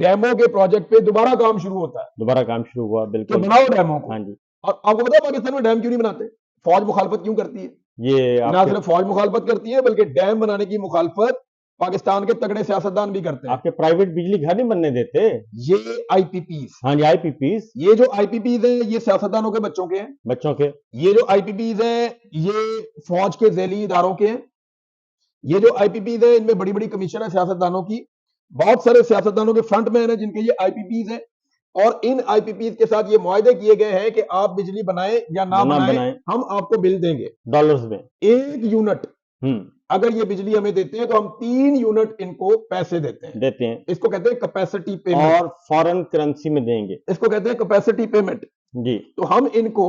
[SPEAKER 2] ڈیمو کے پروجیکٹ پہ دوبارہ کام شروع ہوتا ہے
[SPEAKER 1] دوبارہ کام شروع ہوا
[SPEAKER 2] کہ
[SPEAKER 1] بالکل
[SPEAKER 2] بناؤ ڈیمو کو،
[SPEAKER 1] ہاں جی
[SPEAKER 2] اور آپ کو پتا ہے پاکستان میں ڈیم کیوں نہیں بناتے؟ فوج مخالفت کیوں کرتی ہے؟
[SPEAKER 1] یہ
[SPEAKER 2] نہ
[SPEAKER 1] آپ کے
[SPEAKER 2] صرف فوج مخالفت کرتی ہے بلکہ ڈیم بنانے کی مخالفت پاکستان کے تگڑے سیاستدان بھی کرتے ہیں،
[SPEAKER 1] آپ کے پرائیویٹ بجلی گھر نہیں بننے دیتے
[SPEAKER 2] یہ آئی پی پیز،
[SPEAKER 1] ہاں جی آئی پی پیز
[SPEAKER 2] یہ جو آئی پی پیز ہیں یہ سیاستدانوں کے بچوں کے ہیں،
[SPEAKER 1] بچوں کے
[SPEAKER 2] یہ جو آئی پی پیز ہیں یہ فوج کے ذیلی اداروں کے ہیں، یہ جو آئی پی پیز ہیں ان میں بڑی بڑی کمیشن ہے سیاستدانوں کی، بہت سارے سیاستدانوں کے فرنٹ مین ہیں جن کے یہ آئی پی پیز ہیں، اور ان آئی پی پیز کے ساتھ یہ معاہدے کیے گئے ہیں کہ آپ بجلی بنائیں یا نہ بنائیں ہم آپ کو بل دیں گے
[SPEAKER 1] ڈالرز میں،
[SPEAKER 2] ایک یونٹ اگر یہ بجلی ہمیں دیتے ہیں تو ہم 3 یونٹ ان کو پیسے دیتے ہیں، اس کو کہتے ہیں کیپیسٹی پیمنٹ،
[SPEAKER 1] اور فارن کرنسی میں دیں گے،
[SPEAKER 2] اس کو کہتے ہیں کیپیسٹی پیمنٹ
[SPEAKER 1] جی
[SPEAKER 2] تو ہم ان کو،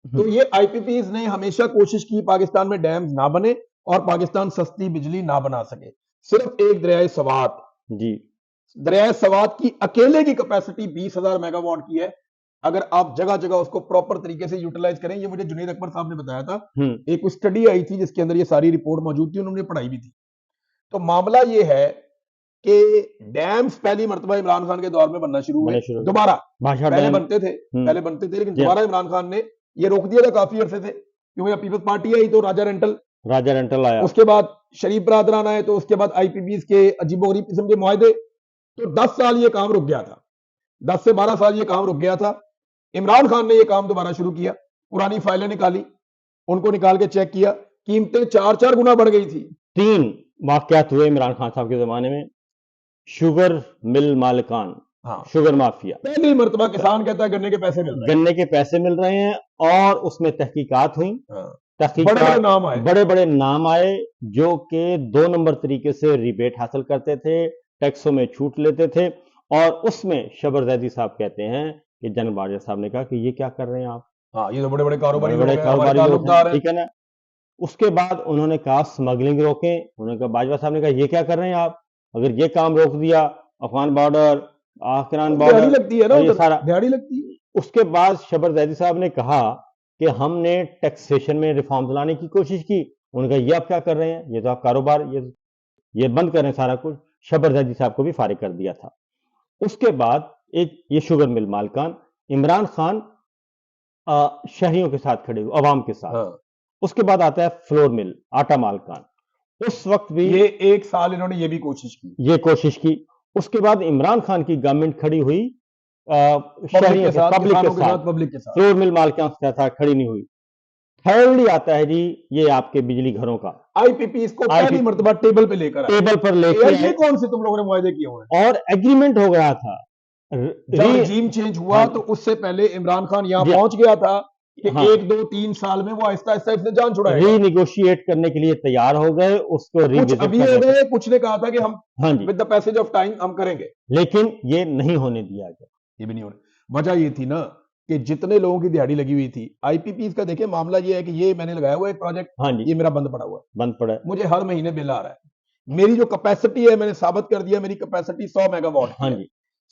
[SPEAKER 2] تو یہ آئی پی پیز نے ہمیشہ کوشش کی پاکستان میں ڈیمز نہ بنے اور پاکستان سستی بجلی نہ بنا سکے، صرف ایک دریائے سوات،
[SPEAKER 1] جی
[SPEAKER 2] دریائے سوات کی اکیلے کی کیپیسٹی 20,000 میگا واٹ کی ہے، اگر آپ جگہ جگہ اس کو پراپر طریقے سے یوٹیلائز کریں، یہ مجھے جنید اکبر صاحب نے بتایا تھا، ایک اسٹڈی آئی تھی جس کے اندر یہ ساری رپورٹ موجود تھی، انہوں نے پڑھائی بھی تھی، تو معاملہ یہ ہے کہ ڈیمز پہلی مرتبہ عمران خان کے دور میں بننا شروع ہوئے دوبارہ، پہلے بنتے تھے لیکن دوبارہ عمران خان نے یہ روک دیا تھا کافی عرصے سے، کیونکہ پیپلز پارٹی آئی تو راجہ رینٹل
[SPEAKER 1] آیا،
[SPEAKER 2] اس کے بعد شریف برادران آئے تو اس کے بعد آئی پی پیز کے عجیب و غریب قسم کے معاہدے، تو 10 سال یہ کام رک گیا تھا، 10 سے 12 سال یہ کام رک گیا تھا، عمران خان نے یہ کام دوبارہ شروع کیا، پرانی فائلیں نکالی، ان کو نکال کے چیک کیا، قیمتیں 4 گنا بڑھ گئی تھی،
[SPEAKER 1] 3 واقعات ہوئے عمران خان صاحب کے زمانے میں، شوگر مل مالکان، شوگر مافیا،
[SPEAKER 2] پہلی مرتبہ کسان کہتا ہے گنے کے پیسے مل رہے ہیں
[SPEAKER 1] اور اس میں تحقیقات ہوئیں،
[SPEAKER 2] بڑے
[SPEAKER 1] بڑے نام آئے جو کہ 2 نمبر طریقے سے ریبیٹ حاصل کرتے تھے، ٹیکسوں میں چھوٹ لیتے تھے، اور اس میں شبر زیدی صاحب کہتے ہیں کہ جنرل باجوہ صاحب نے کہا کہ یہ کیا کر رہے ہیں آپ،
[SPEAKER 2] یہ تو بڑے بڑے کاروباری
[SPEAKER 1] لوگ ہیں، ٹھیک ہے نا، اس کے بعد انہوں نے کہا سمگلنگ روکیں، انہوں نے کہا باجوہ صاحب نے کہا یہ کیا کر رہے ہیں آپ، اگر یہ کام روک دیا افغان بارڈر آخران بارڈر
[SPEAKER 2] لگتی ہے نا
[SPEAKER 1] یہ سارا،
[SPEAKER 2] دیہڑی لگتی ہے،
[SPEAKER 1] اس کے بعد شبر زیدی صاحب نے کہا کہ ہم نے ٹیکسیشن میں ریفارمز لانے کی کوشش کی، انہوں نے کہا یہ آپ کیا کر رہے ہیں، یہ تو آپ کاروبار یہ بند کریں سارا کچھ، شبر زیدی صاحب کو بھی فارغ کر دیا تھا۔ اس کے بعد ایک یہ شوگر مل مالکان، عمران خان شہریوں کے ساتھ کھڑے ہوئے، عوام کے ساتھ، اس کے بعد آتا ہے فلور مل آٹا مالکان، اس وقت بھی
[SPEAKER 2] یہ 1 سال انہوں نے یہ بھی کوشش کی، اس
[SPEAKER 1] کے بعد عمران خان کی گورنمنٹ کھڑی ہوئی شہریوں کے ساتھ،
[SPEAKER 2] پبلک کے ساتھ،
[SPEAKER 1] فلور مل مالکان کے ساتھ کھڑی نہیں ہوئی۔ تھرڈلی آتا ہے جی یہ آپ کے بجلی گھروں کا
[SPEAKER 2] آئی پی پی اس کو پہلی مرتبہ ٹیبل پر لے کر یہ کون سے تم لوگوں نے معاہدے کیے ہوئے،
[SPEAKER 1] اور ایگریمنٹ ہو گیا تھا،
[SPEAKER 2] جب رجیم چینج ہوا تو اس سے پہلے عمران خان یہاں پہنچ گیا تھا کہ 1 2 3 سال میں وہ آہستہ آہستہ اس نے جان چھڑائے،
[SPEAKER 1] ری نیگوشیٹ کرنے کے لیے تیار ہو گئے، اس کو
[SPEAKER 2] کچھ ابھی ہو گئے، کچھ نے کہا تھا کہ ہم with the passage of time ہم کریں گے،
[SPEAKER 1] لیکن یہ نہیں ہونے دیا گیا،
[SPEAKER 2] یہ بھی نہیں ہونے، وجہ یہ تھی نا کہ جتنے لوگوں کی دیہڑی لگی ہوئی تھی، آئی پی پیز کا دیکھیں معاملہ یہ ہے کہ یہ میں نے لگایا ہوا ایک پروجیکٹ، یہ میرا بند پڑا ہے، مجھے ہر مہینے بل آ رہا ہے، میری جو کیپیسٹی ہے میں نے ثابت کر دیا، میری capacity 100 mega what,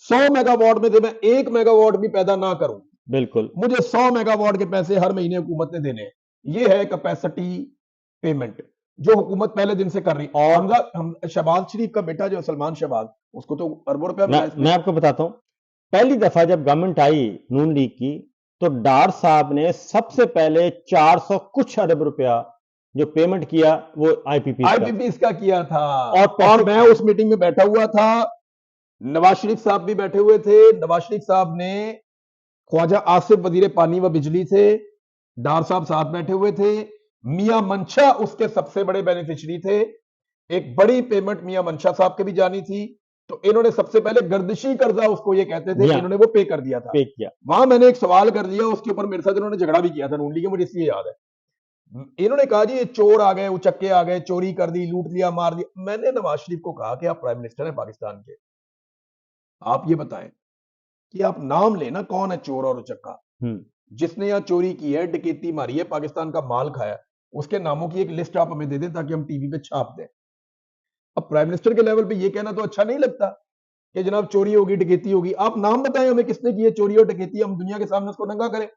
[SPEAKER 2] 100 mega what میں سے میں 1 میگا واٹ بھی پیدا نہ کروں
[SPEAKER 1] بالکل
[SPEAKER 2] مجھے 100 میگا واٹ کے پیسے ہر مہینے حکومت نے دینے ہیں. یہ ہے کیپیسٹی پیمنٹ جو حکومت پہلے دن سے کر رہی. اور شہباز شریف کا بیٹا جو سلمان شہباز, اس کو تو اربوں روپیہ ملا اس
[SPEAKER 1] میں آپ کو بتاتا ہوں, پہلی دفعہ جب گورنمنٹ آئی نون لیگ کی تو ڈار صاحب نے سب سے پہلے 400 کچھ ارب روپیہ جو پیمنٹ کیا وہ آئی پی
[SPEAKER 2] پیز کا کیا تھا.
[SPEAKER 1] اور
[SPEAKER 2] اور میں اس میٹنگ میں بیٹھا ہوا تھا, نواز شریف صاحب بھی بیٹھے ہوئے تھے. نواز شریف صاحب نے خواجہ آصف وزیر پانی و بجلی تھے, ڈار صاحب ساتھ بیٹھے ہوئے تھے, میاں منشا اس کے سب سے بڑے بینیفیشری تھے. ایک بڑی پیمنٹ میاں منشا صاحب کے بھی جانی تھی, تو انہوں نے سب سے پہلے گردشی قرضہ اس کو یہ کہتے تھے, انہوں نے وہ پے کر دیا تھا. وہاں میں نے ایک سوال کر دیا, اس کے اوپر میرے ساتھ انہوں نے جھگڑا بھی کیا تھا نون لیگ کے, مجھے اس لیے یاد ہے. انہوں نے کہا جی یہ چور آ گئے, اچکے آ گئے, چوری کر دی, لوٹ لیا, مار دیا. میں نے نواز شریف کو کہا کہ آپ پرائم منسٹر ہیں پاکستان کے, آپ یہ بتائیں کہ آپ نام لینا کون ہے چور اور اچکا. جس نے یہاں چوری کی ہے, ڈکیتی ماری ہے, پاکستان کا مال کھایا, اس کے ناموں کی ایک لسٹ آپ ہمیں دے دیں تاکہ ہم ٹی وی پہ چھاپ دیں. اب پرائم منسٹر کے لیول پہ یہ کہنا تو اچھا نہیں لگتا کہ جناب چوری ہوگی, ڈکیتی ہوگی. آپ نام بتائیں ہمیں کس نے کی ہے چوری اور ڈکیتی, ہم دنیا کے سامنے اس کو ننگا کریں.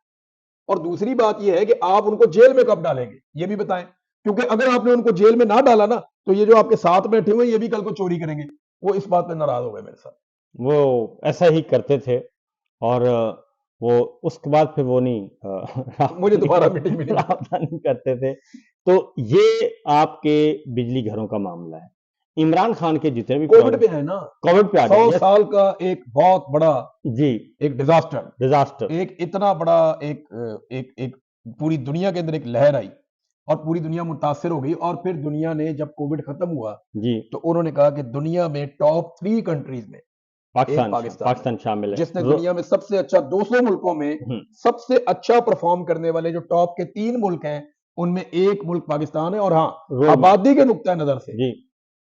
[SPEAKER 2] اور دوسری بات یہ ہے کہ آپ ان کو جیل میں کب ڈالیں گے یہ بھی بتائیں, کیونکہ اگر آپ نے ان کو جیل میں نہ ڈالا نا تو یہ جو آپ کے ساتھ بیٹھے ہوئے یہ بھی کل کو چوری کریں گے. وہ اس بات پہ ناراض ہو گئے میرے ساتھ.
[SPEAKER 1] وہ ایسا ہی کرتے تھے, اور وہ اس کے بعد پھر وہ نہیں
[SPEAKER 2] مجھے دوبارہ میٹنگ میں
[SPEAKER 1] رابطہ نہیں کرتے تھے. تو یہ آپ کے بجلی گھروں کا معاملہ ہے. عمران خان کے جتنے بھی
[SPEAKER 2] کووڈ پہ ہے نا,
[SPEAKER 1] کووڈ پہ
[SPEAKER 2] 100 سال کا ایک بہت بڑا
[SPEAKER 1] جی
[SPEAKER 2] ایک ڈیزاسٹر,
[SPEAKER 1] ایک
[SPEAKER 2] اتنا بڑا ایک پوری دنیا کے اندر ایک لہر آئی اور پوری دنیا متاثر ہو گئی. اور پھر دنیا نے جب کووڈ ختم ہوا
[SPEAKER 1] جی
[SPEAKER 2] تو انہوں نے کہا کہ دنیا میں ٹاپ 3 کنٹریز میں
[SPEAKER 1] پاکستان شامل ہے,
[SPEAKER 2] جس نے دنیا میں سب سے اچھا 200 ملکوں میں سب سے اچھا پرفارم کرنے والے جو ٹاپ کے 3 ملک ہیں ان میں ایک ملک پاکستان ہے. اور ہاں, آبادی کے نقطہ نظر سے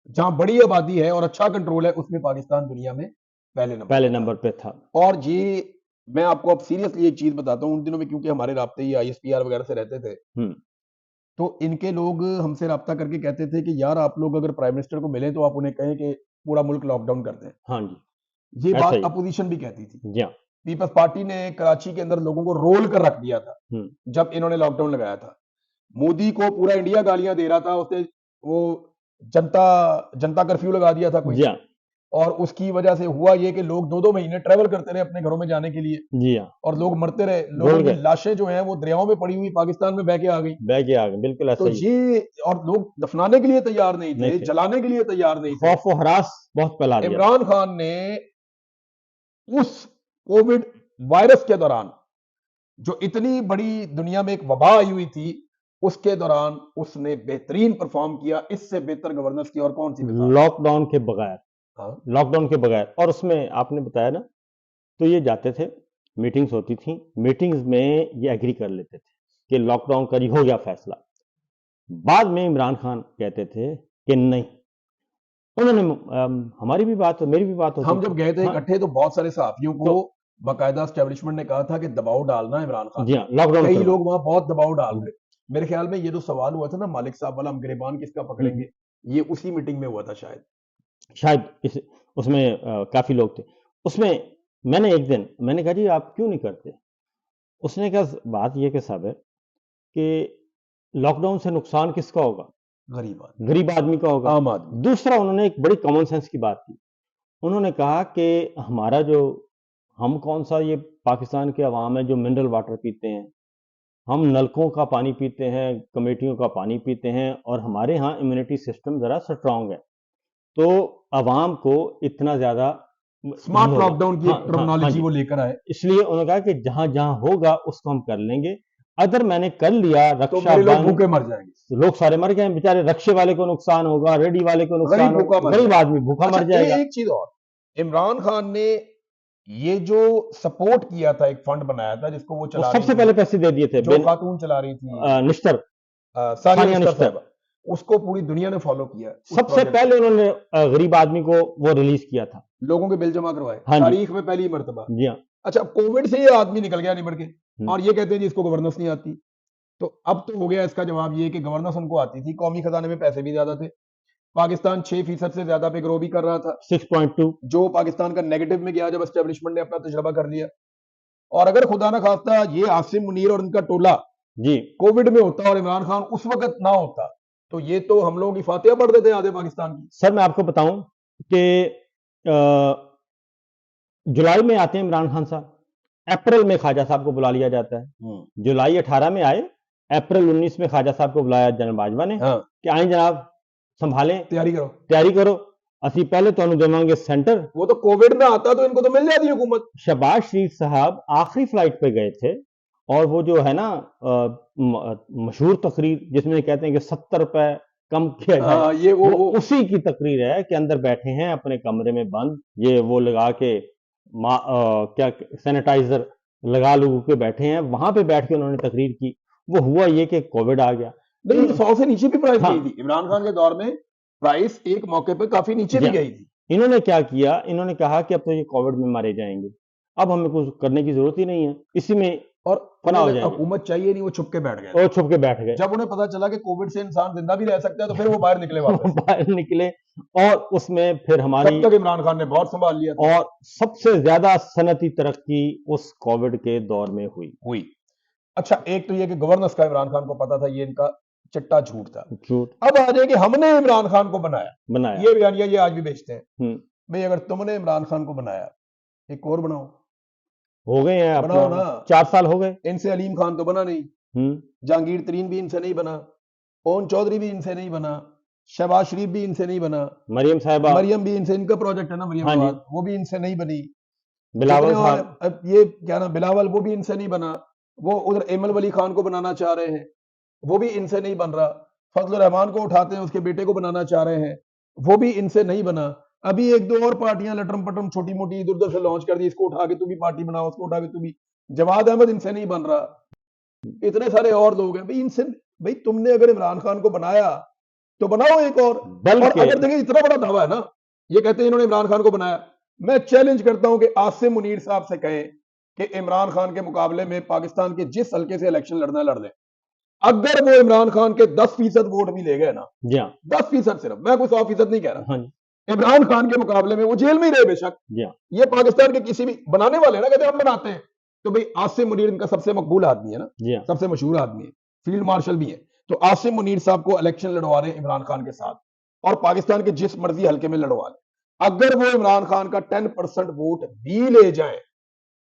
[SPEAKER 2] جہاں بڑی آبادی ہے اور اچھا کنٹرول ہے اس میں پاکستان دنیا میں پہلے نمبر پہ تھا. اور جی میں آپ کو اب سیریسلی ایک چیز بتاتا ہوں, ان دنوں میں کیونکہ ہمارے رابطے ہی آئی ایس پی آر وغیرہ سے رہتے تھے, تو ان کے لوگ ہم سے رابطہ کر کے کہتے تھے کہ یار آپ لوگ اگر پرائم منسٹر کو ملیں تو آپ انہیں کہیں کہ پورا ملک لاک ڈاؤن کر دیں.
[SPEAKER 1] ہاں جی,
[SPEAKER 2] یہ بات اپوزیشن بھی کہتی تھی. پیپلز پارٹی نے کراچی کے اندر لوگوں کو رول کر رکھ دیا تھا جب انہوں نے لاک ڈاؤن لگایا تھا. مودی کو پورا انڈیا گالیاں دے رہا تھا, اس نے وہ جنتا کرفیو لگا دیا تھا کوئی, اور اس کی وجہ سے ہوا یہ کہ لوگ 2 مہینے ٹریول کرتے رہے اپنے گھروں میں جانے کے لیے, اور لوگ مرتے رہے. لوگوں کی لاشیں جو ہیں وہ دریاؤں میں پڑی ہوئی پاکستان میں بہ کے آ گئی.
[SPEAKER 1] بالکل ایسا
[SPEAKER 2] ہی. اور لوگ دفنانے کے لیے تیار نہیں تھے, جلانے کے لیے تیار نہیں تھے.
[SPEAKER 1] خوف و ہراس بہت پھیلا دیا.
[SPEAKER 2] عمران خان نے اس کووڈ وائرس کے دوران جو اتنی بڑی دنیا میں ایک وبا آئی ہوئی تھی اس کے دوران اس نے بہترین پرفارم کیا. اس سے بہتر گورننس کی اور کون سی
[SPEAKER 1] لاک ڈاؤن کے بغیر. اور اس میں آپ نے بتایا نا, تو یہ جاتے تھے, میٹنگز ہوتی تھیں, میٹنگز میں یہ ایگری کر لیتے تھے کہ لاک ڈاؤن کا ہو گیا فیصلہ. بعد میں عمران خان کہتے تھے کہ نہیں, انہوں نے ہماری بھی بات, میری بھی بات ہوتی.
[SPEAKER 2] ہم جب گئے تھے اکٹھے تو بہت سارے صحافیوں کو باقاعدہ اسٹیبلشمنٹ نے کہا تھا کہ دباؤ ڈالنا ہے عمران خان.
[SPEAKER 1] لاک ڈاؤن
[SPEAKER 2] کئی لوگ وہاں بہت دباؤ ڈال رہے. میرے خیال میں یہ جو سوال ہوا تھا نا مالک صاحب والا, ہم گریبان کس کا پکڑیں گے, یہ اسی میٹنگ میں ہوا تھا شاید.
[SPEAKER 1] اس میں کافی لوگ تھے. اس میں نے ایک دن میں نے کہا جی آپ کیوں نہیں کرتے. اس نے کہا بات یہ کہ صاحب ہے کہ لاک ڈاؤن سے نقصان کس کا ہوگا, غریب آدمی کا ہوگا,
[SPEAKER 2] عام آدمی.
[SPEAKER 1] دوسرا انہوں نے ایک بڑی کامن سینس کی بات کی. انہوں نے کہا کہ ہمارا جو ہم کون سا یہ پاکستان کے عوام ہے جو منرل واٹر پیتے ہیں, ہم نلکوں کا پانی پیتے ہیں, کمیٹیوں کا پانی پیتے ہیں, اور ہمارے ہاں امیونٹی سسٹم ذرا سٹرانگ ہے, تو عوام کو اتنا زیادہ
[SPEAKER 2] اسمارٹ لاک ڈاؤن کی ایک ٹرمنالوجی وہ لے کر آئے.
[SPEAKER 1] اس لیے انہوں نے کہا کہ جہاں جہاں ہوگا اس کو ہم کر لیں گے. اگر میں نے کر لیا
[SPEAKER 2] رکشا لوگ بھوکے مر جائیں گے,
[SPEAKER 1] لوگ سارے مر جائیں بیچارے, رکشے والے کو نقصان ہوگا, ریڈی والے کو نقصان ہوگا, غریب آدمی بھوکا مر جائے گا.
[SPEAKER 2] ایک چیز اور, عمران خان نے یہ جو سپورٹ کیا تھا, ایک فنڈ بنایا تھا جس کو وہ چلا,
[SPEAKER 1] سب سے پہلے پیسے دے دیے تھے,
[SPEAKER 2] جو خاتون چلا رہی تھی
[SPEAKER 1] نشتر,
[SPEAKER 2] ثانیہ نشتر, اس کو پوری دنیا نے فالو کیا.
[SPEAKER 1] سب سے پہلے انہوں نے غریب آدمی کو وہ ریلیز کیا تھا,
[SPEAKER 2] لوگوں کے بل جمع کروائے, تاریخ میں پہلی مرتبہ.
[SPEAKER 1] جی ہاں.
[SPEAKER 2] اچھا, کووڈ سے یہ آدمی نکل گیا نبڑ کے, اور یہ کہتے ہیں جی اس کو گورننس نہیں آتی. تو اب تو ہو گیا اس کا جواب یہ کہ گورننس ان کو آتی تھی, قومی خزانے میں پیسے بھی زیادہ تھے, پاکستان 6% سے زیادہ پہ گرو بھی کر رہا تھا,
[SPEAKER 1] 6.2,
[SPEAKER 2] جو پاکستان کا نیگیٹو میں گیا جب اسٹیبلشمنٹ نے اپنا تجربہ کر لیا. اور اگر خدا نہ خواستہ یہ عاصم منیر اور ان کا ٹولہ
[SPEAKER 1] جی
[SPEAKER 2] کووڈ میں ہوتا اور عمران خان اس وقت نہ ہوتا تو یہ تو ہم لوگوں کی فاتحہ پڑھ دیتے ہیں آدھے پاکستان کی.
[SPEAKER 1] سر میں آپ کو بتاؤں کہ جولائی میں آتے ہیں عمران خان صاحب, اپریل میں خواجہ صاحب کو بلا لیا جاتا ہے. جولائی 18 میں آئے, اپریل 19 میں خواجہ صاحب کو بلایا جناب باجوہ نے کہ آئیں جناب سنبھالیں, تیاری کرو, اسی پہلے تو انہوں دیں گے سینٹر.
[SPEAKER 2] وہ تو کووڈ میں آتا تو ان کو تو مل جاتی حکومت.
[SPEAKER 1] شہباز شریف صاحب آخری فلائٹ پہ گئے تھے اور وہ جو ہے نا مشہور تقریر جس میں کہتے ہیں کہ 70 روپے کم کیا جائے,
[SPEAKER 2] یہ
[SPEAKER 1] وہ اسی کی تقریر ہے کہ اندر بیٹھے ہیں اپنے کمرے میں بند, یہ وہ لگا کے کیا سینیٹائزر لگا لگو کے بیٹھے ہیں, وہاں پہ بیٹھ کے انہوں نے تقریر کی. وہ ہوا یہ کہ کووڈ آ گیا.
[SPEAKER 2] نہیں 100 سے نیچے بھی پرائس گئی تھی عمران خان کے دور میں, پرائس ایک موقع پہ کافی نیچے بھی گئی تھی.
[SPEAKER 1] انہوں نے کیا کیا, انہوں نے کہا کہ اب تو یہ کووڈ میں مارے جائیں گے, اب ہمیں کچھ کرنے کی ضرورت ہی نہیں ہے, اسی میں
[SPEAKER 2] اور
[SPEAKER 1] فنا ہو جائے.
[SPEAKER 2] حکومت چاہیے نہیں, وہ چھپ کے بیٹھ گئے,
[SPEAKER 1] اور چھپ کے بیٹھ گئے.
[SPEAKER 2] جب انہیں پتا چلا کہ کووڈ سے انسان زندہ بھی رہ سکتا ہے تو پھر وہ باہر نکلے,
[SPEAKER 1] باہر نکلے, اور اس میں پھر ہماری
[SPEAKER 2] تب تک عمران خان نے بہت سنبھال لیا تھا.
[SPEAKER 1] اور سب سے زیادہ صنعتی ترقی اس کووڈ کے دور میں ہوئی.
[SPEAKER 2] اچھا ایک تو یہ کہ گورننس کا عمران خان کو پتا تھا یہ ان کا چٹا جھوٹ تھا.
[SPEAKER 1] اب
[SPEAKER 2] آ جائے کہ ہم نے عمران خان کو بنایا, یہ بیانیہ یہ آج بھی بیچتے ہیں بھئی اگر تم نے عمران خان کو بنایا ایک اور بناؤ.
[SPEAKER 1] ہو گئے ہیں
[SPEAKER 2] بناؤ نا,
[SPEAKER 1] 4 سال ہو گئے.
[SPEAKER 2] ان سے علیم خان تو بنا نہیں, جہانگیر ترین بھی ان سے نہیں بنا, اون چودھری بھی ان سے نہیں بنا, شہباز شریف بھی ان سے نہیں بنا,
[SPEAKER 1] مریم صاحبہ,
[SPEAKER 2] مریم بھی ان سے, ان کا پروجیکٹ ہے نا مریم آباد, وہ بھی ان سے نہیں بنی.
[SPEAKER 1] بلاول صاحب,
[SPEAKER 2] یہ کیا نا بلاول, وہ بھی ان سے نہیں بنا. وہ ادھر ایمل ولی خان کو بنانا چاہ رہے ہیں, وہ بھی ان سے نہیں بن رہا. فضل الرحمان کو اٹھاتے ہیں, اس کے بیٹے کو بنانا چاہ رہے ہیں, وہ بھی ان سے نہیں بنا. ابھی ایک دو اور پارٹیاں لٹرم پٹرم چھوٹی موٹی ادھر ادھر سے لانچ کر دی, اس کو اٹھا کے تو بھی پارٹی بناؤ, اس کو اٹھا کے تو بھی. جواد احمد ان سے نہیں بن رہا, اتنے سارے اور لوگ ہیں. بھئی ان سے, بھئی تم نے اگر عمران خان کو بنایا تو بناؤ ایک اور. اور اگر دیکھیں اتنا بڑا دعویٰ ہے نا, یہ کہتے ہیں انہوں نے عمران خان کو بنایا. میں چیلنج کرتا ہوں کہ عاصم منیر صاحب سے کہیں کہ عمران خان کے مقابلے میں پاکستان کے جس حلقے سے الیکشن لڑنا لڑ لیں. اگر وہ عمران خان کے 10% ووٹ بھی لے گئے نا, 10% صرف, میں کوئی 100% نہیں کہہ رہا, عمران خان کے مقابلے میں وہ جیل میں ہی رہے بے شک. یہ پاکستان کے کسی بھی بنانے والے نا کہتے ہیں ہم بناتے ہیں, تو بھئی عاصم منیر ان کا سب سے مقبول آدمی ہے نا, سب سے مشہور آدمی ہے, فیلڈ مارشل بھی ہے. تو عاصم منیر صاحب کو الیکشن لڑوا رہے ہیں عمران خان کے ساتھ, اور پاکستان کے جس مرضی حلقے میں لڑوا لیں. اگر وہ عمران خان کا 10% ووٹ بھی لے جائیں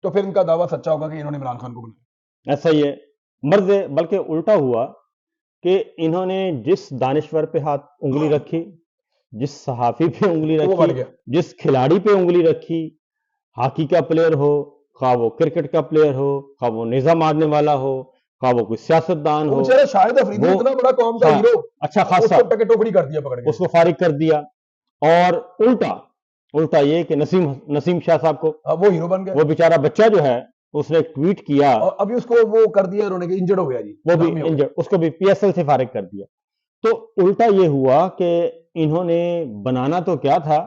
[SPEAKER 2] تو پھر ان کا دعویٰ سچا ہوگا کہ انہوں نے عمران خان کو بنایا.
[SPEAKER 1] ایسا ہی ہے مرض, بلکہ الٹا ہوا کہ انہوں نے جس دانشور پہ ہاتھ انگلی رکھی, جس صحافی پہ انگلی رکھی, جس کھلاڑی پہ انگلی رکھی, ہاکی کا پلیئر ہو, خواہ وہ کرکٹ کا پلیئر ہو, خواہ وہ نیزہ مارنے والا ہو, خواہ وہ کوئی سیاستدان ہو,
[SPEAKER 2] شاہد افریدی اتنا بڑا قوم کا ہیرو,
[SPEAKER 1] اچھا خاصا
[SPEAKER 2] ٹکٹوکڑی کر دیا, پکڑ کے
[SPEAKER 1] اس کو فارغ کر دیا. اور الٹا یہ کہ نسیم شاہ صاحب کو
[SPEAKER 2] وہ ہیرو بن گیا.
[SPEAKER 1] وہ بیچارہ بچہ جو ہے اس نے ٹویٹ کیا,
[SPEAKER 2] اور ابھی اس کو وہ کر دیا انہوں نے کہ انجرڈ ہو گیا جی,
[SPEAKER 1] وہ بھی انجرڈ, اس کو بھی پی ایس ایل سے فارغ کر دیا. تو الٹا یہ ہوا کہ انہوں نے بنانا تو کیا تھا,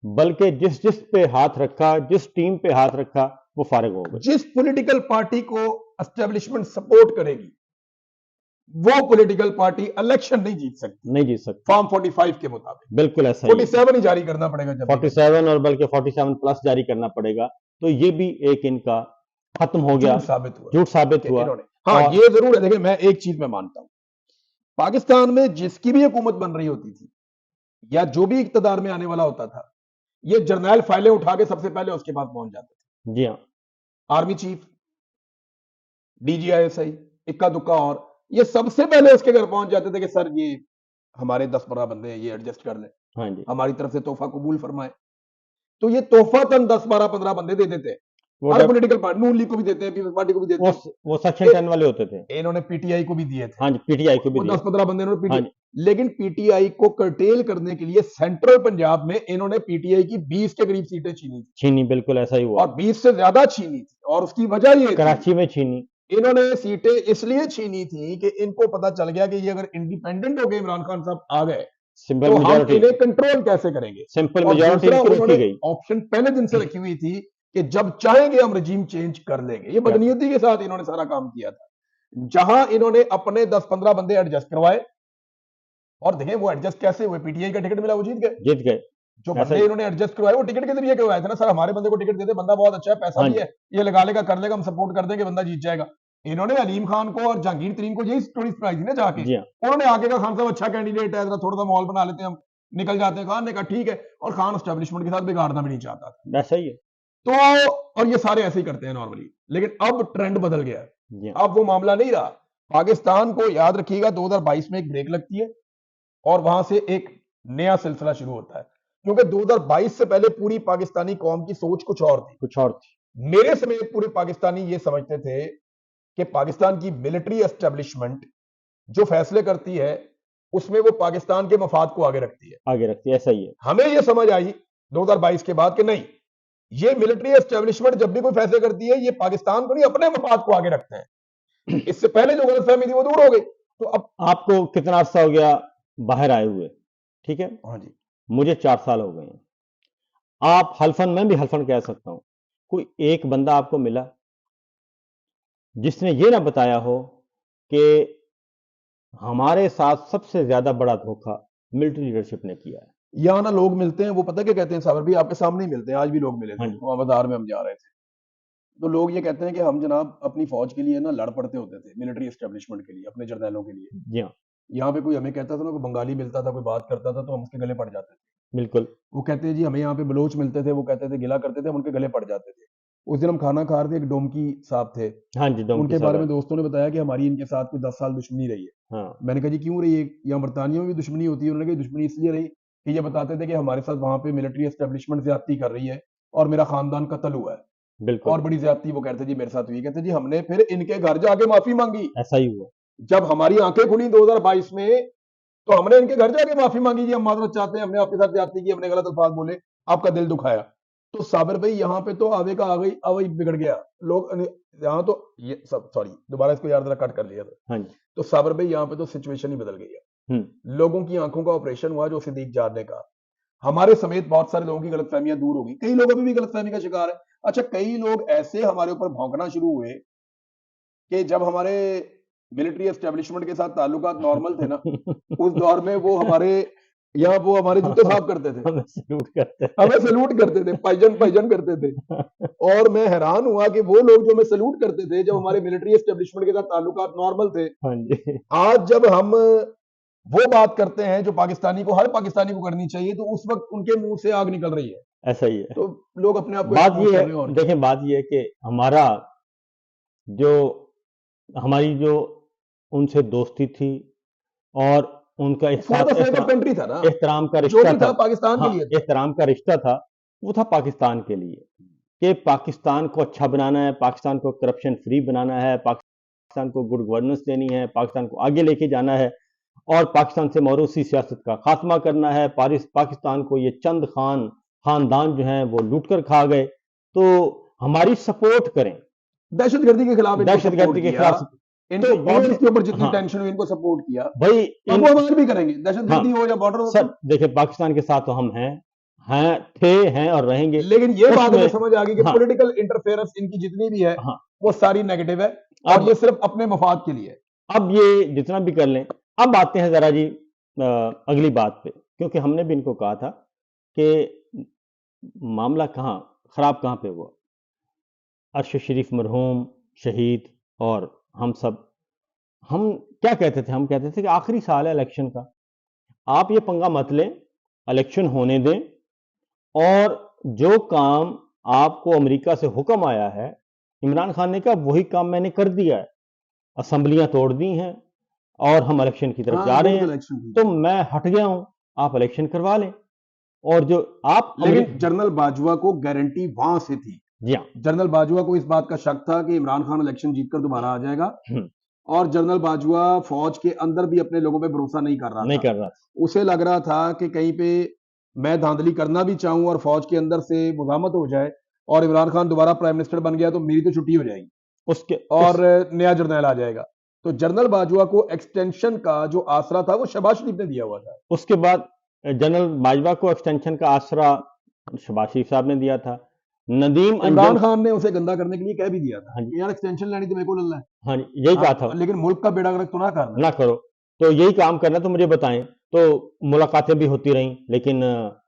[SPEAKER 1] بلکہ جس پہ ہاتھ رکھا, جس ٹیم پہ ہاتھ رکھا وہ فارغ ہو گئے.
[SPEAKER 2] جس پولیٹیکل پارٹی کو اسٹیبلشمنٹ سپورٹ کرے گی وہ پولیٹیکل پارٹی الیکشن نہیں جیت سکتی, فارم 45 کے مطابق.
[SPEAKER 1] بالکل ایسا
[SPEAKER 2] 47 ہی جاری کرنا پڑے گا,
[SPEAKER 1] 47 اور بلکہ 47 پلس جاری کرنا پڑے گا. تو یہ بھی ایک ان کا ختم ہو گیا, جھوٹ ثابت ہوا.
[SPEAKER 2] ہاں یہ ضرور ہے. دیکھیں میں ایک چیز میں مانتا ہوں, پاکستان میں جس کی بھی حکومت بن رہی ہوتی تھی یا جو بھی اقتدار میں آنے والا ہوتا تھا, یہ جرنیل فائلیں اٹھا کے سب سے پہلے اس کے پاس پہنچ جاتے تھے.
[SPEAKER 1] جی ہاں,
[SPEAKER 2] army chief, D G I S I, اکا دکا, اور یہ سب سے پہلے اس کے گھر پہنچ جاتے تھے کہ سر یہ ہمارے 10-15 بندے ہیں, یہ ایڈجسٹ کر لیں, ہماری طرف سے تحفہ قبول فرمائے. تو یہ تحفہ تن 10-12-15 بندے دے دیتے ہیں, ہر پولیٹیکل پارٹی, نون لیگ کو بھی دیتے ہیں, پیپلز پارٹی کو بھی دیتے ہیں,
[SPEAKER 1] وہ سیکشن 10 والے ہوتے تھے.
[SPEAKER 2] انہوں نے پی ٹی آئی کو بھی دیے تھے.
[SPEAKER 1] ہاں جی, پی ٹی آئی کو بھی
[SPEAKER 2] 10-15 بندے انہوں نے پی ٹی آئی, لیکن پی ٹی آئی کو کرٹیل کرنے کے لیے سینٹرل پنجاب میں انہوں نے پی ٹی آئی کی 20 کے قریب سیٹیں چھینی.
[SPEAKER 1] بالکل ایسا ہی ہوا,
[SPEAKER 2] اور 20 سے زیادہ چھینی تھی. اور اس کی وجہ یہ
[SPEAKER 1] کراچی میں چھینی.
[SPEAKER 2] انہوں نے سیٹیں اس لیے چھینی تھی کہ ان کو پتا چل گیا کہ یہ اگر انڈیپینڈنٹ ہو گئے عمران خان صاحب آ گئے تو ہم انہیں کنٹرول کیسے کریں گے.
[SPEAKER 1] سمپل میجورٹی رکھی گئی.
[SPEAKER 2] آپشن پہلے دن سے رکھی ہوئی تھی کہ جب چاہیں گے ہم رجیم چینج کر لیں گے. یہ بدنیتی کے ساتھ انہوں نے سارا کام کیا تھا, جہاں انہوں نے اپنے 10-15 بندے ایڈجسٹ کروائے. اور دیکھیں وہ ایڈجسٹ کیسے ہوئے, پی ٹی آئی کا ٹکٹ ملا وہ جیت گئے. جو بندے انہوں نے ایڈجسٹ کروائے وہ ٹکٹ کے ذریعے کروائے تھے نا سر, ہمارے بندے کو ٹکٹ دیتے, بندہ بہت اچھا ہے, پیسہ بھی ہے, یہ لگا لے گا, کر لے گا, ہم سپورٹ کر دیں گے, بندہ جیت جائے گا. انہوں نے علیم خان کو اور جہانگیر ترین کو یہی اسٹوری سنائی تھی نا جا کے, انہوں نے آگے کا خان صاحب اچھا کینڈیڈیٹ ہے, تھوڑا سا ماحول بنا لیتے ہیں, ہم نکل جاتے ہیں. خان نے کہا ٹھیک ہے, اور خان اسٹیبلشمنٹ کے ساتھ بگاڑنا بھی نہیں چاہتا تھا.
[SPEAKER 1] صحیح ہے.
[SPEAKER 2] تو اور یہ سارے ایسے ہی کرتے ہیں نارملی, لیکن اب ٹرینڈ بدل گیا ہے, اب وہ معاملہ نہیں رہا. پاکستان کو یاد رکھیے گا 2022 میں ایک بریک لگتی ہے اور وہاں سے ایک نیا سلسلہ شروع ہوتا ہے, کیونکہ 2022 سے پہلے پوری پاکستانی قوم کی سوچ کچھ اور تھی. میرے سمیت پورے پاکستانی یہ سمجھتے تھے کہ پاکستان کی ملٹری اسٹیبلشمنٹ جو فیصلے کرتی ہے اس میں وہ پاکستان کے مفاد کو آگے رکھتی ہے.
[SPEAKER 1] ایسا ہی ہے.
[SPEAKER 2] ہمیں یہ سمجھ آئی 2022 کے بعد کہ نہیں, یہ ملٹری اسٹیبلشمنٹ جب بھی کوئی فیصلے کرتی ہے یہ پاکستان کو نہیں اپنے مفاد کو آگے رکھتے ہیں. اس سے پہلے جو غلط فہمی تھی وہ دور ہو گئی. تو اب
[SPEAKER 1] آپ کو کتنا عرصہ ہو گیا باہر آئے ہوئے, ٹھیک ہے,
[SPEAKER 2] ہاں جی,
[SPEAKER 1] مجھے 4 سال ہو گئے ہیں. آپ حلفن, میں بھی حلفن کہہ سکتا ہوں, کوئی ایک بندہ آپ کو ملا جس نے یہ نہ بتایا ہو کہ ہمارے ساتھ سب سے زیادہ بڑا دھوکہ ملٹری لیڈرشپ نے کیا ہے.
[SPEAKER 2] یہاں نا لوگ ملتے ہیں, وہ پتہ کیا کہتے ہیں صابر بھی, آپ کے سامنے ہی ملتے ہیں, آج بھی لوگ ملے تھے, بازار میں ہم جا رہے تھے, تو لوگ یہ کہتے ہیں کہ ہم جناب اپنی فوج کے لیے نا لڑ پڑتے ہوتے تھے, ملٹری اسٹیبلشمنٹ کے لیے, اپنے جرنیلوں کے لیے.
[SPEAKER 1] جی ہاں,
[SPEAKER 2] یہاں پہ کوئی ہمیں کہتا تھا نا, کوئی بنگالی ملتا تھا, کوئی بات کرتا تھا تو ہم اس کے گلے پڑ جاتے تھے.
[SPEAKER 1] بالکل.
[SPEAKER 2] وہ کہتے ہیں جی ہمیں یہاں پہ بلوچ ملتے تھے, وہ کہتے تھے گلا کرتے تھے, ہم ان کے گلے پڑ جاتے تھے. اس دن ہم کھانا کھا رہے تھے, ایک ڈومکی صاحب تھے,
[SPEAKER 1] ہاں جی,
[SPEAKER 2] ان کے بارے میں دوستوں نے بتایا کہ ہماری ان کے ساتھ کوئی 10 سال دشمنی رہی ہے. میں نے کہا جی کیوں رہی ہے, یہاں برطانیہ میں بھی دشمنی ہوتی ہے. انہوں نے کہا دشمنی اس لیے رہی کہ یہ بتاتے تھے کہ ہمارے ساتھ وہاں پہ ملٹری اسٹیبلشمنٹ زیادتی کر رہی ہے اور میرا خاندان قتل ہوا ہے.
[SPEAKER 1] بالکل.
[SPEAKER 2] اور بڑی زیادتی, وہ کہتے جی میرے ساتھ ہوئی. کہتے جی ہم نے پھر ان کے گھر جا کے معافی مانگی.
[SPEAKER 1] ایسا ہی ہوا.
[SPEAKER 2] جب ہماری آنکھیں کھلی 2022 میں تو ہم نے ان کے گھر جا کے معافی مانگی, جی ہم معذرت چاہتے ہیں, ہم نے آپ کے ساتھ زیادتی کی, ہم نے غلط الفاظ بولے, آپ کا دل دکھایا. تو صابر بھائی یہاں پہ تو آوے کا آوے بگڑ گیا. لوگ یہاں تو یہ سب, سوری دوبارہ اس کو یاد رکھ کٹ کر لیا تھا. تو صابر بھائی یہاں پہ تو سچویشن ہی بدل گئی ہے. لوگوں کی آنکھوں کا آپریشن ہوا جو صدیق جار نے کہا, ہمارے سمیت بہت سارے لوگوں کی غلط فہمیاں دور ہو گئی. کئی لوگ ابھی بھی غلط فہمی کا شکار ہے. اچھا, کئی لوگ ایسے ہمارے اوپر بھونکنا شروع ہوئے کہ جب ہمارے ملٹری اسٹیبلشمنٹ کے ساتھ تعلقات نارمل تھے نا, اس دور میں وہ ہمارے یہاں وہ ہمارے جوتے صاف کرتے تھے, ہمیں سلوٹ کرتے تھے, پائجن کرتے تھے. اور میں حیران ہوا کہ وہ لوگ جو ہمیں سلوٹ کرتے تھے جب ہمارے ملٹری اسٹیبلشمنٹ کے ساتھ تعلقات نارمل تھے, آج جب ہم وہ بات کرتے ہیں جو پاکستانی کو, ہر پاکستانی کو کرنی چاہیے, تو اس وقت ان کے منہ سے آگ نکل رہی ہے.
[SPEAKER 1] ایسا ہی ہے.
[SPEAKER 2] تو لوگ اپنے آپ کو
[SPEAKER 1] بات یہ ہے, دیکھیں بات یہ ہے کہ ہماری جو ان سے دوستی تھی اور ان کا احترام کا رشتہ تھا پاکستان کے لیے, احترام کا رشتہ تھا, وہ تھا پاکستان کے لیے, کہ پاکستان کو اچھا بنانا ہے, پاکستان کو کرپشن فری بنانا ہے, پاکستان کو گڈ گورننس دینی ہے, پاکستان کو آگے لے کے جانا ہے, اور پاکستان سے موروثی سیاست کا خاتمہ کرنا ہے. پاکستان کو یہ چند خاندان جو ہیں وہ لوٹ کر کھا گئے, تو ہماری سپورٹ کریں.
[SPEAKER 2] دہشت گردی کے خلاف,
[SPEAKER 1] دہشت گردی کے خلاف
[SPEAKER 2] بارڈرز کے اوپر جتنی ٹینشن ہوئی ان کو سپورٹ کیا بھائی, وہ ہمارے بھی کریں گے, دہشت گردی ہو یا بارڈر ہو.
[SPEAKER 1] سر دیکھیں, پاکستان کے ساتھ تو ہم ہیں اور رہیں گے,
[SPEAKER 2] لیکن یہ بات ہمیں سمجھ آ گئی کہ پولیٹیکل انٹرفیئرنس ان کی جتنی بھی ہے وہ ساری نیگیٹو ہے, اور یہ صرف اپنے مفاد کے لیے.
[SPEAKER 1] اب یہ جتنا بھی کر لیں. اب آتے ہیں ذرا جی اگلی بات پہ, کیونکہ ہم نے بھی ان کو کہا تھا کہ معاملہ خراب کہاں پہ ہوا. عرش شریف مرحوم شہید اور ہم کیا کہتے تھے, ہم کہتے تھے کہ آخری سال ہے الیکشن کا, آپ یہ پنگا مت لیں, الیکشن ہونے دیں, اور جو کام آپ کو امریکہ سے حکم آیا ہے, عمران خان نے کہا وہی کام میں نے کر دیا ہے, اسمبلیاں توڑ دی ہیں اور ہم الیکشن کی طرف جا رہے ہیں, تو میں ہٹ گیا ہوں, آپ الیکشن کروا لیں. اور جو آپ,
[SPEAKER 2] لیکن جنرل باجوہ کو گارنٹی وہاں سے تھی.
[SPEAKER 1] جی ہاں,
[SPEAKER 2] جنرل باجوہ کو اس بات کا شک تھا کہ عمران خان الیکشن جیت کر دوبارہ آ جائے گا, اور جنرل باجوہ فوج کے اندر بھی اپنے لوگوں پہ بھروسہ نہیں کر رہا تھا. اسے لگ رہا تھا کہ کہیں پہ میں دھاندلی کرنا بھی چاہوں اور فوج کے اندر سے مزاحمت ہو جائے اور عمران خان دوبارہ پرائم منسٹر بن گیا تو میری تو چھٹی ہو جائے گی اور نیا جرنیل آ جائے گا. تو جنرل باجوہ کو ایکسٹینشن کا جو آسرا تھا وہ شہباز شریف نے دیا ہوا تھا.
[SPEAKER 1] اس کے بعد جنرل باجوہ کو ایکسٹینشن کا آسرا شہباز شریف صاحب نے دیا تھا. ندیم
[SPEAKER 2] عمران خان نے اسے گندا کرنے کے لیے کہہ بھی دیا تھا کہ یار ایکسٹینشن لینی تو میرے کو للہ ہے.
[SPEAKER 1] ہاں یہی کہا تھا,
[SPEAKER 2] لیکن ملک کا بیڑا گرک تو نہ کرنا,
[SPEAKER 1] نہ کرو, تو یہی کام کرنا, تو مجھے بتائیں تو ملاقاتیں بھی ہوتی رہیں، لیکن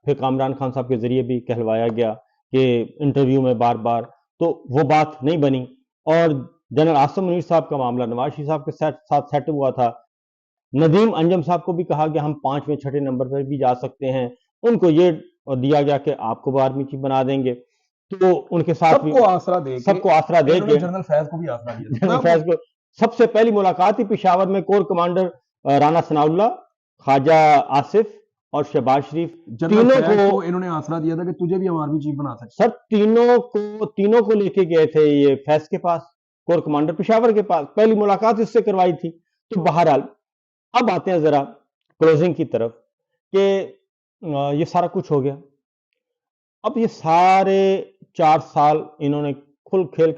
[SPEAKER 1] پھر کامران خان صاحب کے ذریعے بھی کہلوایا گیا کہ انٹرویو میں بار بار، تو وہ بات نہیں بنی، اور جنرل عاصم منیر صاحب کا معاملہ نواز شریف صاحب کے ساتھ سیٹ ہوا تھا. ندیم انجم صاحب کو بھی کہا گیا ہم 5ویں 6 نمبر پر بھی جا سکتے ہیں، ان کو یہ دیا گیا کہ آپ کو آرمی چیف بنا دیں گے، تو ان کے ساتھ
[SPEAKER 2] سب کو آسرا دے
[SPEAKER 1] سب کو آسرا دے کے
[SPEAKER 2] جنرل فیض کو بھی آسرا دیا تھا.
[SPEAKER 1] جنرل فیض کو سب سے پہلی ملاقات ہی پشاور میں کور کمانڈر رانا ثناء اللہ، خواجہ آصف اور شہباز شریف
[SPEAKER 2] جنرل فیض کو انہوں نے آسرا دیا تھا کہ تجھے بھی ہم آرمی چیف بنا سکتے.
[SPEAKER 1] سر تینوں کو لے کے گئے تھے یہ فیض کے پاس، کور کمانڈر پشاور کے پاس، پہلی ملاقات اس سے کروائی تھی. تو بہرحال اب آتے ہیں ذرا کلوزنگ کی طرف کہ یہ سارا کچھ ہو گیا. اب یہ سارے 4 سال انہوں نے کھل کھیل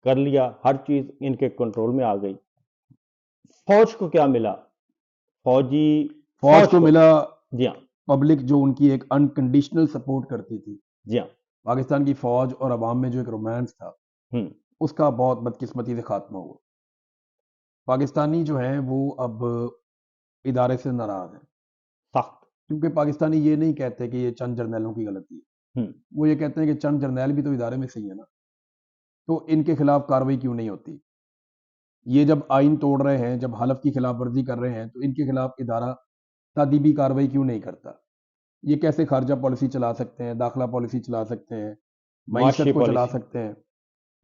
[SPEAKER 1] کر لیا، ہر چیز ان کے کنٹرول میں آ گئی. فوج کو کیا ملا؟
[SPEAKER 2] فوج کو ملا
[SPEAKER 1] جی ہاں
[SPEAKER 2] پبلک جو ان کی ایک انکنڈیشنل سپورٹ کرتی تھی.
[SPEAKER 1] جی ہاں
[SPEAKER 2] پاکستان کی فوج اور عوام میں جو ایک رومانس تھا اس کا بہت بدقسمتی سے خاتمہ ہوا. پاکستانی جو ہیں وہ اب ادارے سے ناراض ہیں
[SPEAKER 1] سخت،
[SPEAKER 2] کیونکہ پاکستانی یہ نہیں کہتے کہ یہ چند جرنیلوں کی غلطی ہے، وہ یہ کہتے ہیں کہ چند جرنیل بھی تو ادارے میں صحیح ہے نا، تو ان کے خلاف کارروائی کیوں نہیں ہوتی. یہ جب آئین توڑ رہے ہیں، جب حلف کی خلاف ورزی کر رہے ہیں، تو ان کے خلاف ادارہ تادیبی کارروائی کیوں نہیں کرتا. یہ کیسے خارجہ پالیسی چلا سکتے ہیں، داخلہ پالیسی چلا سکتے ہیں، معیشت کو چلا سکتے ہیں،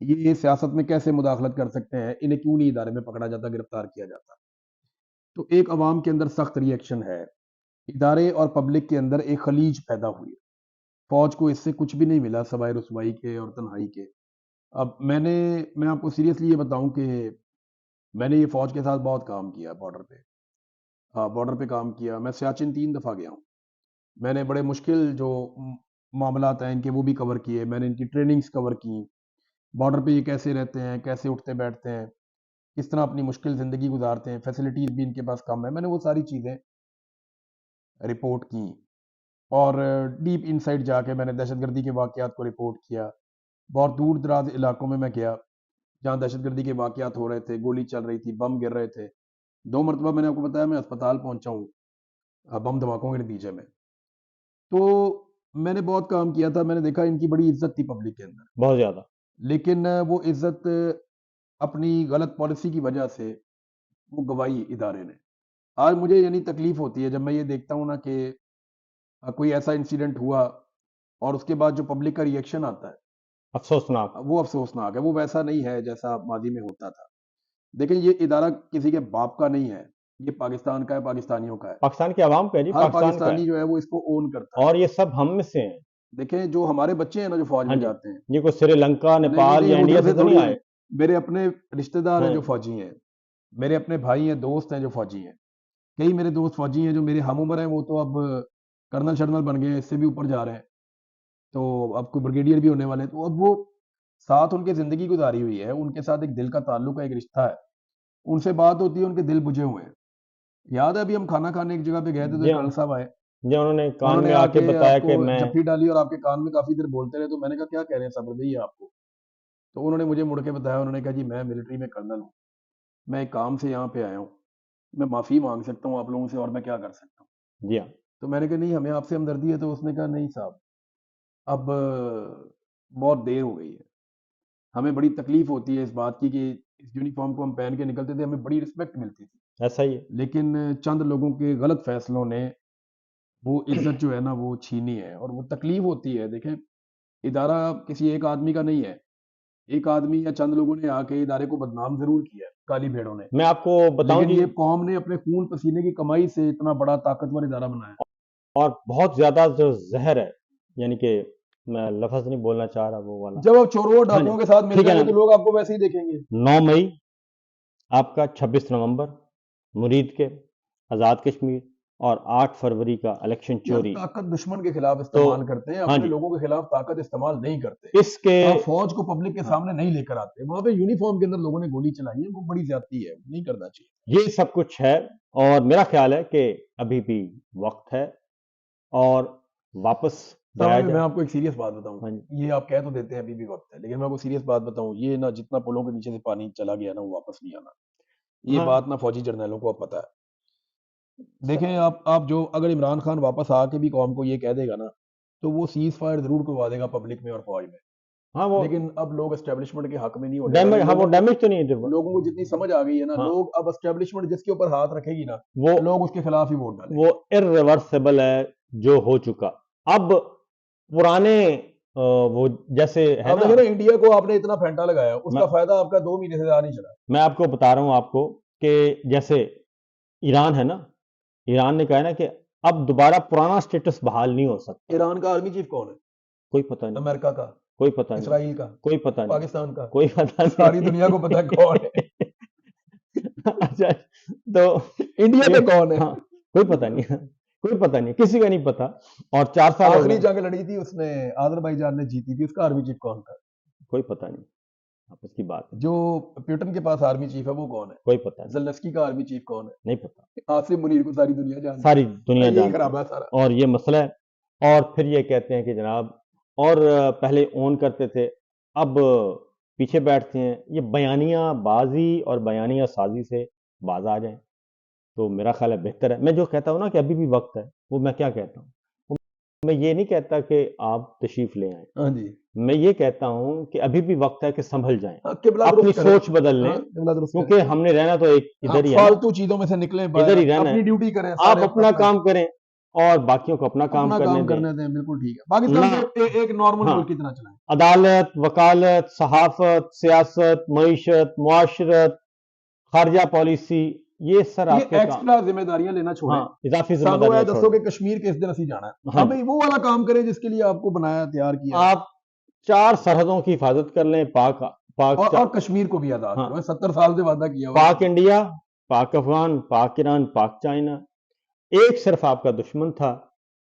[SPEAKER 2] یہ سیاست میں کیسے مداخلت کر سکتے ہیں، انہیں کیوں نہیں ادارے میں پکڑا جاتا، گرفتار کیا جاتا. تو ایک عوام کے اندر سخت ری ایکشن ہے، ادارے اور پبلک کے اندر ایک خلیج پیدا ہوئی. فوج کو اس سے کچھ بھی نہیں ملا سوائے رسوائی کے اور تنہائی کے. اب میں آپ کو سیریسلی یہ بتاؤں کہ میں نے یہ فوج کے ساتھ بہت کام کیا بارڈر پہ کام کیا. میں سیاچن 3 دفعہ گیا ہوں. میں نے بڑے مشکل جو معاملات ہیں ان کے وہ بھی کور کیے، میں نے ان کی ٹریننگز کور کی. بارڈر پہ یہ کیسے رہتے ہیں، کیسے اٹھتے بیٹھتے ہیں، کس طرح اپنی مشکل زندگی گزارتے ہیں، فیسلٹیز بھی ان کے پاس کم ہے. میں نے وہ ساری چیزیں رپورٹ کی اور ڈیپ انسائڈ جا کے میں نے دہشت گردی کے واقعات کو رپورٹ کیا. بہت دور دراز علاقوں میں گیا جہاں دہشت گردی کے واقعات ہو رہے تھے، گولی چل رہی تھی، بم گر رہے تھے. 2 مرتبہ میں نے آپ کو بتایا میں اسپتال پہنچا ہوں بم دھماکوں کے نتیجے میں. تو میں نے بہت کام کیا تھا. میں نے دیکھا ان کی بڑی عزت تھی پبلک کے اندر،
[SPEAKER 1] بہت زیادہ،
[SPEAKER 2] لیکن وہ عزت اپنی غلط پالیسی کی وجہ سے وہ گوائی ادارے نے. آج مجھے یعنی تکلیف ہوتی ہے جب میں یہ دیکھتا ہوں نا کہ کوئی ایسا انسیڈنٹ ہوا اور اس کے بعد جو پبلک کا ری ایکشن آتا ہے
[SPEAKER 1] افسوسناک،
[SPEAKER 2] وہ افسوسناک ہے. وہ ویسا نہیں ہے جیسا ماضی میں ہوتا تھا. دیکھیں یہ ادارہ کسی کے باپ کا نہیں ہے، یہ پاکستان کا ہے، پاکستانیوں کا ہے.
[SPEAKER 1] پاکستان کے عوام کا ہے جی،
[SPEAKER 2] ہر
[SPEAKER 1] پاکستان کا
[SPEAKER 2] پاکستانی
[SPEAKER 1] ہے،
[SPEAKER 2] جو ہے وہ اس کو اون کرتا ہے.
[SPEAKER 1] اور یہ سب ہم میں سے ہیں.
[SPEAKER 2] دیکھیں جو ہمارے بچے ہیں نا جو فوج
[SPEAKER 1] ہاں
[SPEAKER 2] میں
[SPEAKER 1] جی،
[SPEAKER 2] جاتے ہیں،
[SPEAKER 1] یہ کوئی سری لنکا،
[SPEAKER 2] نہیں
[SPEAKER 1] نیپال یا انڈیا
[SPEAKER 2] ادھر
[SPEAKER 1] سے
[SPEAKER 2] سے
[SPEAKER 1] تو نہیں
[SPEAKER 2] تھوڑی
[SPEAKER 1] آئے.
[SPEAKER 2] ہیں. میرے اپنے رشتہ دار ہیں
[SPEAKER 1] ہاں
[SPEAKER 2] جو فوجی ہیں، میرے اپنے بھائی ہیں، دوست ہیں جو فوجی ہیں. کئی میرے دوست فوجی ہیں جو میرے ہم عمر ہیں، وہ تو اب کرنل شرنل بن گئے ہیں، اس سے بھی اوپر جا رہے ہیں، تو اب کوئی بریگیڈیئر بھی ہونے والے ہیں. تو اب وہ ساتھ ان کے زندگی گزاری ہوئی ہے، ان کے ساتھ ایک دل کا تعلق ہے، ایک رشتہ ہے. ان سے بات ہوتی ہے، ان کے دل بجھے ہوئے ہیں. یاد ہے ابھی ہم کھانا کھانے ایک جگہ پہ گئے تھے تو
[SPEAKER 1] جی
[SPEAKER 2] ایک
[SPEAKER 1] ہاں
[SPEAKER 2] کرنل صاحب آئے،
[SPEAKER 1] جی، انہوں نے کان
[SPEAKER 2] انہوں نے
[SPEAKER 1] میں
[SPEAKER 2] آ
[SPEAKER 1] آ کے
[SPEAKER 2] کے
[SPEAKER 1] بتایا
[SPEAKER 2] آپ کو
[SPEAKER 1] کہ میں
[SPEAKER 2] جفی ڈالی اور آپ کے کان میں کافی دیر بولتے رہے. تو میں نے کہا کیا کہہ رہے ہیں صبر بھائی آپ کو؟ تو انہوں نے مجھے مڑ کے بتایا، انہوں نے کہا جی میں ملٹری میں کرنل ہوں، میں ایک کام سے یہاں پہ آیا ہوں، میں معافی مانگ سکتا ہوں آپ لوگوں سے اور میں کیا کر سکتا ہوں.
[SPEAKER 1] جی ہاں
[SPEAKER 2] تو میں نے کہا نہیں ہمیں آپ سے ہمدردی ہے. تو اس نے کہا نہیں صاحب اب بہت دیر ہو گئی ہے، ہمیں بڑی تکلیف ہوتی ہے اس بات کی کہ اس یونیفارم کو ہم پہن کے نکلتے تھے، ہمیں بڑی رسپیکٹ ملتی تھی،
[SPEAKER 1] ایسا ہی ہے.
[SPEAKER 2] لیکن چند لوگوں کے غلط فیصلوں نے وہ عزت جو ہے نا وہ چھینی ہے اور وہ تکلیف ہوتی ہے. دیکھیں ادارہ کسی ایک آدمی کا نہیں ہے، ایک آدمی یا چند لوگوں نے آ کے ادارے کو بدنام ضرور کیا ہے، کالی بھیڑوں نے،
[SPEAKER 1] میں آپ کو بتاؤں
[SPEAKER 2] لیکن
[SPEAKER 1] جی،
[SPEAKER 2] یہ قوم نے اپنے خون پسینے کی کمائی سے اتنا بڑا طاقتور ادارہ بنایا.
[SPEAKER 1] اور بہت زیادہ جو زہر ہے، یعنی کہ میں لفظ نہیں بولنا چاہ رہا وہ والا.
[SPEAKER 2] جب آپ چوروں
[SPEAKER 1] ہاں
[SPEAKER 2] ڈاکوؤں
[SPEAKER 1] جی،
[SPEAKER 2] کے ساتھ مل
[SPEAKER 1] ٹھیک ہے
[SPEAKER 2] جائیں گے
[SPEAKER 1] نا.
[SPEAKER 2] تو لوگ آپ کو ویسے ہی دیکھیں گے.
[SPEAKER 1] 9 مئی آپ کا، 26 نومبر مرید کے آزاد کشمیر، اور 8 فروری کا الیکشن
[SPEAKER 2] یہ ہم
[SPEAKER 1] چوری.
[SPEAKER 2] طاقت دشمن کے خلاف
[SPEAKER 1] تو
[SPEAKER 2] استعمال کرتے ہیں،
[SPEAKER 1] ہاں
[SPEAKER 2] اپنے
[SPEAKER 1] جی،
[SPEAKER 2] لوگوں کے خلاف طاقت استعمال نہیں کرتے.
[SPEAKER 1] اس کے
[SPEAKER 2] آپ فوج کو پبلک کے
[SPEAKER 1] ہاں،
[SPEAKER 2] سامنے نہیں لے کر آتے. وہاں پہ یونیفارم کے اندر لوگوں نے گولی چلائی ہے، وہ بڑی زیادتی ہے، نہیں کرنا چاہیے.
[SPEAKER 1] یہ سب کچھ ہے، اور میرا خیال ہے کہ ابھی بھی وقت ہے اور واپس جایا
[SPEAKER 2] میں
[SPEAKER 1] جائے.
[SPEAKER 2] آپ کو ایک سیریس بات بتاؤں،
[SPEAKER 1] ہاں جی،
[SPEAKER 2] یہ آپ کہہ تو دیتے ہیں ابھی بھی وقت ہے، لیکن میں آپ کو سیریس بات بتاؤں، یہ نہ جتنا پلوں کے نیچے سے پانی چلا گیا نا وہ واپس نہیں آنا. یہ
[SPEAKER 1] ہاں
[SPEAKER 2] بات نہ فوجی جرنیلوں کو اب پتہ ہے. دیکھیں آپ جو اگر عمران خان واپس آ کے بھی قوم کو یہ کہہ دے گا نا تو وہ سیز فائر ضرور کروا دے گا پبلک میں اور فوج میں،
[SPEAKER 1] ہاں وہ
[SPEAKER 2] لیکن اب لوگ اسٹیبلشمنٹ کے حق میں نہیں ہونے
[SPEAKER 1] ڈیمیج،
[SPEAKER 2] والے.
[SPEAKER 1] ہاں وہ
[SPEAKER 2] لوگوں
[SPEAKER 1] ڈیمیج تو نہیں ہے
[SPEAKER 2] کو لوگوں کو جتنی سمجھ آ گئی ہے نا،
[SPEAKER 1] ہاں
[SPEAKER 2] لوگ اب اسٹیبلشمنٹ جس کے اوپر ہاتھ رکھے گی نا
[SPEAKER 1] وہ
[SPEAKER 2] لوگ اس کے خلاف ہی ووٹ ڈالیں گے.
[SPEAKER 1] وہ irreversible ہے جو ہو چکا. اب پرانے وہ جیسے ہے
[SPEAKER 2] اب
[SPEAKER 1] نا،
[SPEAKER 2] دیکھیں نا انڈیا کو آپ نے اتنا پھینٹا لگایا، اس
[SPEAKER 1] میں
[SPEAKER 2] کا فائدہ آپ کا 2 مہینے سے زیادہ نہیں چلا.
[SPEAKER 1] میں آپ کو بتا رہا ہوں آپ کو کہ جیسے ایران ہے نا، ایران نے کہا ہے نا کہ اب دوبارہ پرانا سٹیٹس بحال نہیں ہو سکتا.
[SPEAKER 2] ایران کا آرمی چیف کون ہے؟
[SPEAKER 1] کوئی پتہ نہیں،
[SPEAKER 2] امریکہ کا،
[SPEAKER 1] کوئی پتہ نہیں،
[SPEAKER 2] اسرائیل کا،
[SPEAKER 1] کوئی پتہ نہیں،
[SPEAKER 2] پاکستان کا،
[SPEAKER 1] کوئی پتہ نہیں.
[SPEAKER 2] ساری دنیا کو پتہ ہے کون ہے.
[SPEAKER 1] اچھا تو
[SPEAKER 2] انڈیا پہ کون ہے؟
[SPEAKER 1] ہاں کوئی پتہ نہیں، کوئی پتہ نہیں، کسی کا نہیں پتہ. اور 4 سال ہو
[SPEAKER 2] آخری
[SPEAKER 1] گئے،
[SPEAKER 2] جنگ لڑی تھی اس نے آذربائیجان نے جیتی تھی، اس کا آرمی چیف کون تھا؟
[SPEAKER 1] کوئی پتہ نہیں، آپس کی بات ہے،
[SPEAKER 2] جو پیوٹن کے پاس آرمی چیف ہے وہ کون ہے؟
[SPEAKER 1] کوئی پتہ نہیں،
[SPEAKER 2] زلنسکی کا آرمی چیف کون ہے؟
[SPEAKER 1] نہیں پتہ،
[SPEAKER 2] آصف منیر کو ساری دنیا جانتی
[SPEAKER 1] ساری دنیا
[SPEAKER 2] ہے. یہی
[SPEAKER 1] جانتی
[SPEAKER 2] خراب
[SPEAKER 1] ہے.
[SPEAKER 2] ہے سارا.
[SPEAKER 1] اور یہ مسئلہ ہے. اور پھر یہ کہتے ہیں کہ جناب اور پہلے اون کرتے تھے، اب پیچھے بیٹھتے ہیں. یہ بیانیہ بازی اور بیانیہ سازی سے باز آ جائیں تو میرا خیال ہے بہتر ہے. میں جو کہتا ہوں نا کہ ابھی بھی وقت ہے، وہ میں کیا کہتا ہوں، میں یہ نہیں کہتا کہ آپ تشریف لے آئیں،
[SPEAKER 2] ہاں جی،
[SPEAKER 1] میں یہ کہتا ہوں کہ ابھی بھی وقت ہے کہ سنبھل جائیں،
[SPEAKER 2] قبلہ
[SPEAKER 1] اپنی
[SPEAKER 2] درست کریں.
[SPEAKER 1] سوچ بدل لیں،
[SPEAKER 2] ہاں، قبلہ درست کریں.
[SPEAKER 1] کیونکہ ہم نے رہنا تو ایک ادھر ہی ہے نا،
[SPEAKER 2] فالتو چیزوں میں سے نکلیں،
[SPEAKER 1] ادھر ہی رہنا
[SPEAKER 2] اپنی
[SPEAKER 1] ہے.
[SPEAKER 2] ڈیوٹی کریں.
[SPEAKER 1] آپ
[SPEAKER 2] سارے
[SPEAKER 1] اپنا کام کریں اور باقیوں کو اپنا کام
[SPEAKER 2] اپنا
[SPEAKER 1] کرنے
[SPEAKER 2] کام
[SPEAKER 1] دیں.
[SPEAKER 2] کرنے دیں. بالکل ٹھیک ہے. پاکستان
[SPEAKER 1] نہ
[SPEAKER 2] کو ایک نارمل
[SPEAKER 1] ہاں،
[SPEAKER 2] ملک کی طرح چلائیں.
[SPEAKER 1] عدالت، وکالت، صحافت، سیاست، معیشت، معاشرت، خارجہ پالیسی، یہ سر آپ
[SPEAKER 2] یہ
[SPEAKER 1] کے کام.
[SPEAKER 2] ایکسٹرا ذمہ داریاں لینا چھوڑیں.
[SPEAKER 1] ہاں اضافی ذمہ
[SPEAKER 2] سانو
[SPEAKER 1] داریاں
[SPEAKER 2] یہ
[SPEAKER 1] چھوڑ
[SPEAKER 2] دسو
[SPEAKER 1] دیں.
[SPEAKER 2] کہ کشمیر کس دن اسی جانا ہے.
[SPEAKER 1] ہاں
[SPEAKER 2] ابھی وہ والا کام کریں جس کے لیے آپ کو بنایا تیار کیا ہے.
[SPEAKER 1] آپ 4 سرحدوں کی حفاظت کر لیں، پاک
[SPEAKER 2] اور کشمیر کو بھی آزاد
[SPEAKER 1] ہاں،
[SPEAKER 2] کرو. 70 سال سے وعدہ کیا ہوا ہے.
[SPEAKER 1] پاک انڈیا، پاک افغان، پاک ایران، پاک چائنا. ایک صرف آپ کا دشمن تھا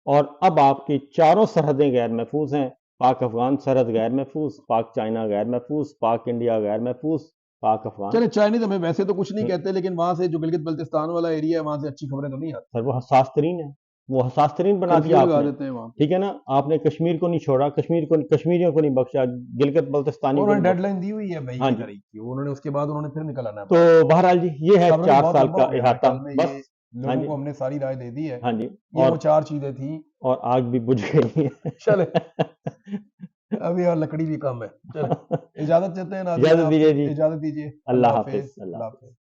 [SPEAKER 1] اور اب آپ کی 4 سرحدیں غیر محفوظ ہیں. پاک افغان سرحد غیر محفوظ، پاک چائنا غیر محفوظ، پاک انڈیا غیر محفوظ، پاک افغان.
[SPEAKER 2] چلے چائنیز ہمیں ویسے تو کچھ نہیں کہتے، لیکن وہاں سے جو گلگت بلتستان والا ایریا ہے وہاں سے اچھی خبریں تو نہیں آتی.
[SPEAKER 1] سر وہ حساس ترین ہے، وہ حساس ترین بنا
[SPEAKER 2] کرفیو
[SPEAKER 1] دیا آپ
[SPEAKER 2] لگا
[SPEAKER 1] نے.
[SPEAKER 2] دیتے ہیں وہاں.
[SPEAKER 1] ٹھیک ہے نا، آپ نے کشمیر کو نہیں چھوڑا، کشمیریوں کو نہیں بخشا، گلگت بلتستانی کو
[SPEAKER 2] انہوں نے
[SPEAKER 1] نہیں
[SPEAKER 2] ڈیڈ
[SPEAKER 1] بخشا.
[SPEAKER 2] لائن دی ہوئی ہے مئی
[SPEAKER 1] ہاں
[SPEAKER 2] کی
[SPEAKER 1] جی،
[SPEAKER 2] تاریخ کی. انہوں نے اس کے بعد انہوں نے پھر نکل آنا ہے.
[SPEAKER 1] تو بہرحال جی یہ ہے
[SPEAKER 2] خبریں
[SPEAKER 1] 4
[SPEAKER 2] بہت
[SPEAKER 1] سال
[SPEAKER 2] لمبا
[SPEAKER 1] کا
[SPEAKER 2] ہو گیا میرے
[SPEAKER 1] احاطہ
[SPEAKER 2] خیال میں.
[SPEAKER 1] بس.
[SPEAKER 2] یہ
[SPEAKER 1] ہاں
[SPEAKER 2] لوگوں
[SPEAKER 1] جی،
[SPEAKER 2] کو ہم نے ساری رائے دے دی ہے.
[SPEAKER 1] ہاں جی.
[SPEAKER 2] یہ وہ 4 چیزیں تھیں.
[SPEAKER 1] اور آگ بھی بجھ گئی ہے.
[SPEAKER 2] چلے ابھی اور لکڑی بھی کم ہے. چلے اجازت چاہتے ہیں ناظرین
[SPEAKER 1] اجازت
[SPEAKER 2] آپ
[SPEAKER 1] دیجیے
[SPEAKER 2] سے.
[SPEAKER 1] جی،
[SPEAKER 2] اجازت دیجیے.
[SPEAKER 1] اللہ
[SPEAKER 2] اللہ
[SPEAKER 1] حافظ،
[SPEAKER 2] حافظ.
[SPEAKER 1] اللہ
[SPEAKER 2] اللہ
[SPEAKER 1] حافظ.
[SPEAKER 2] حافظ.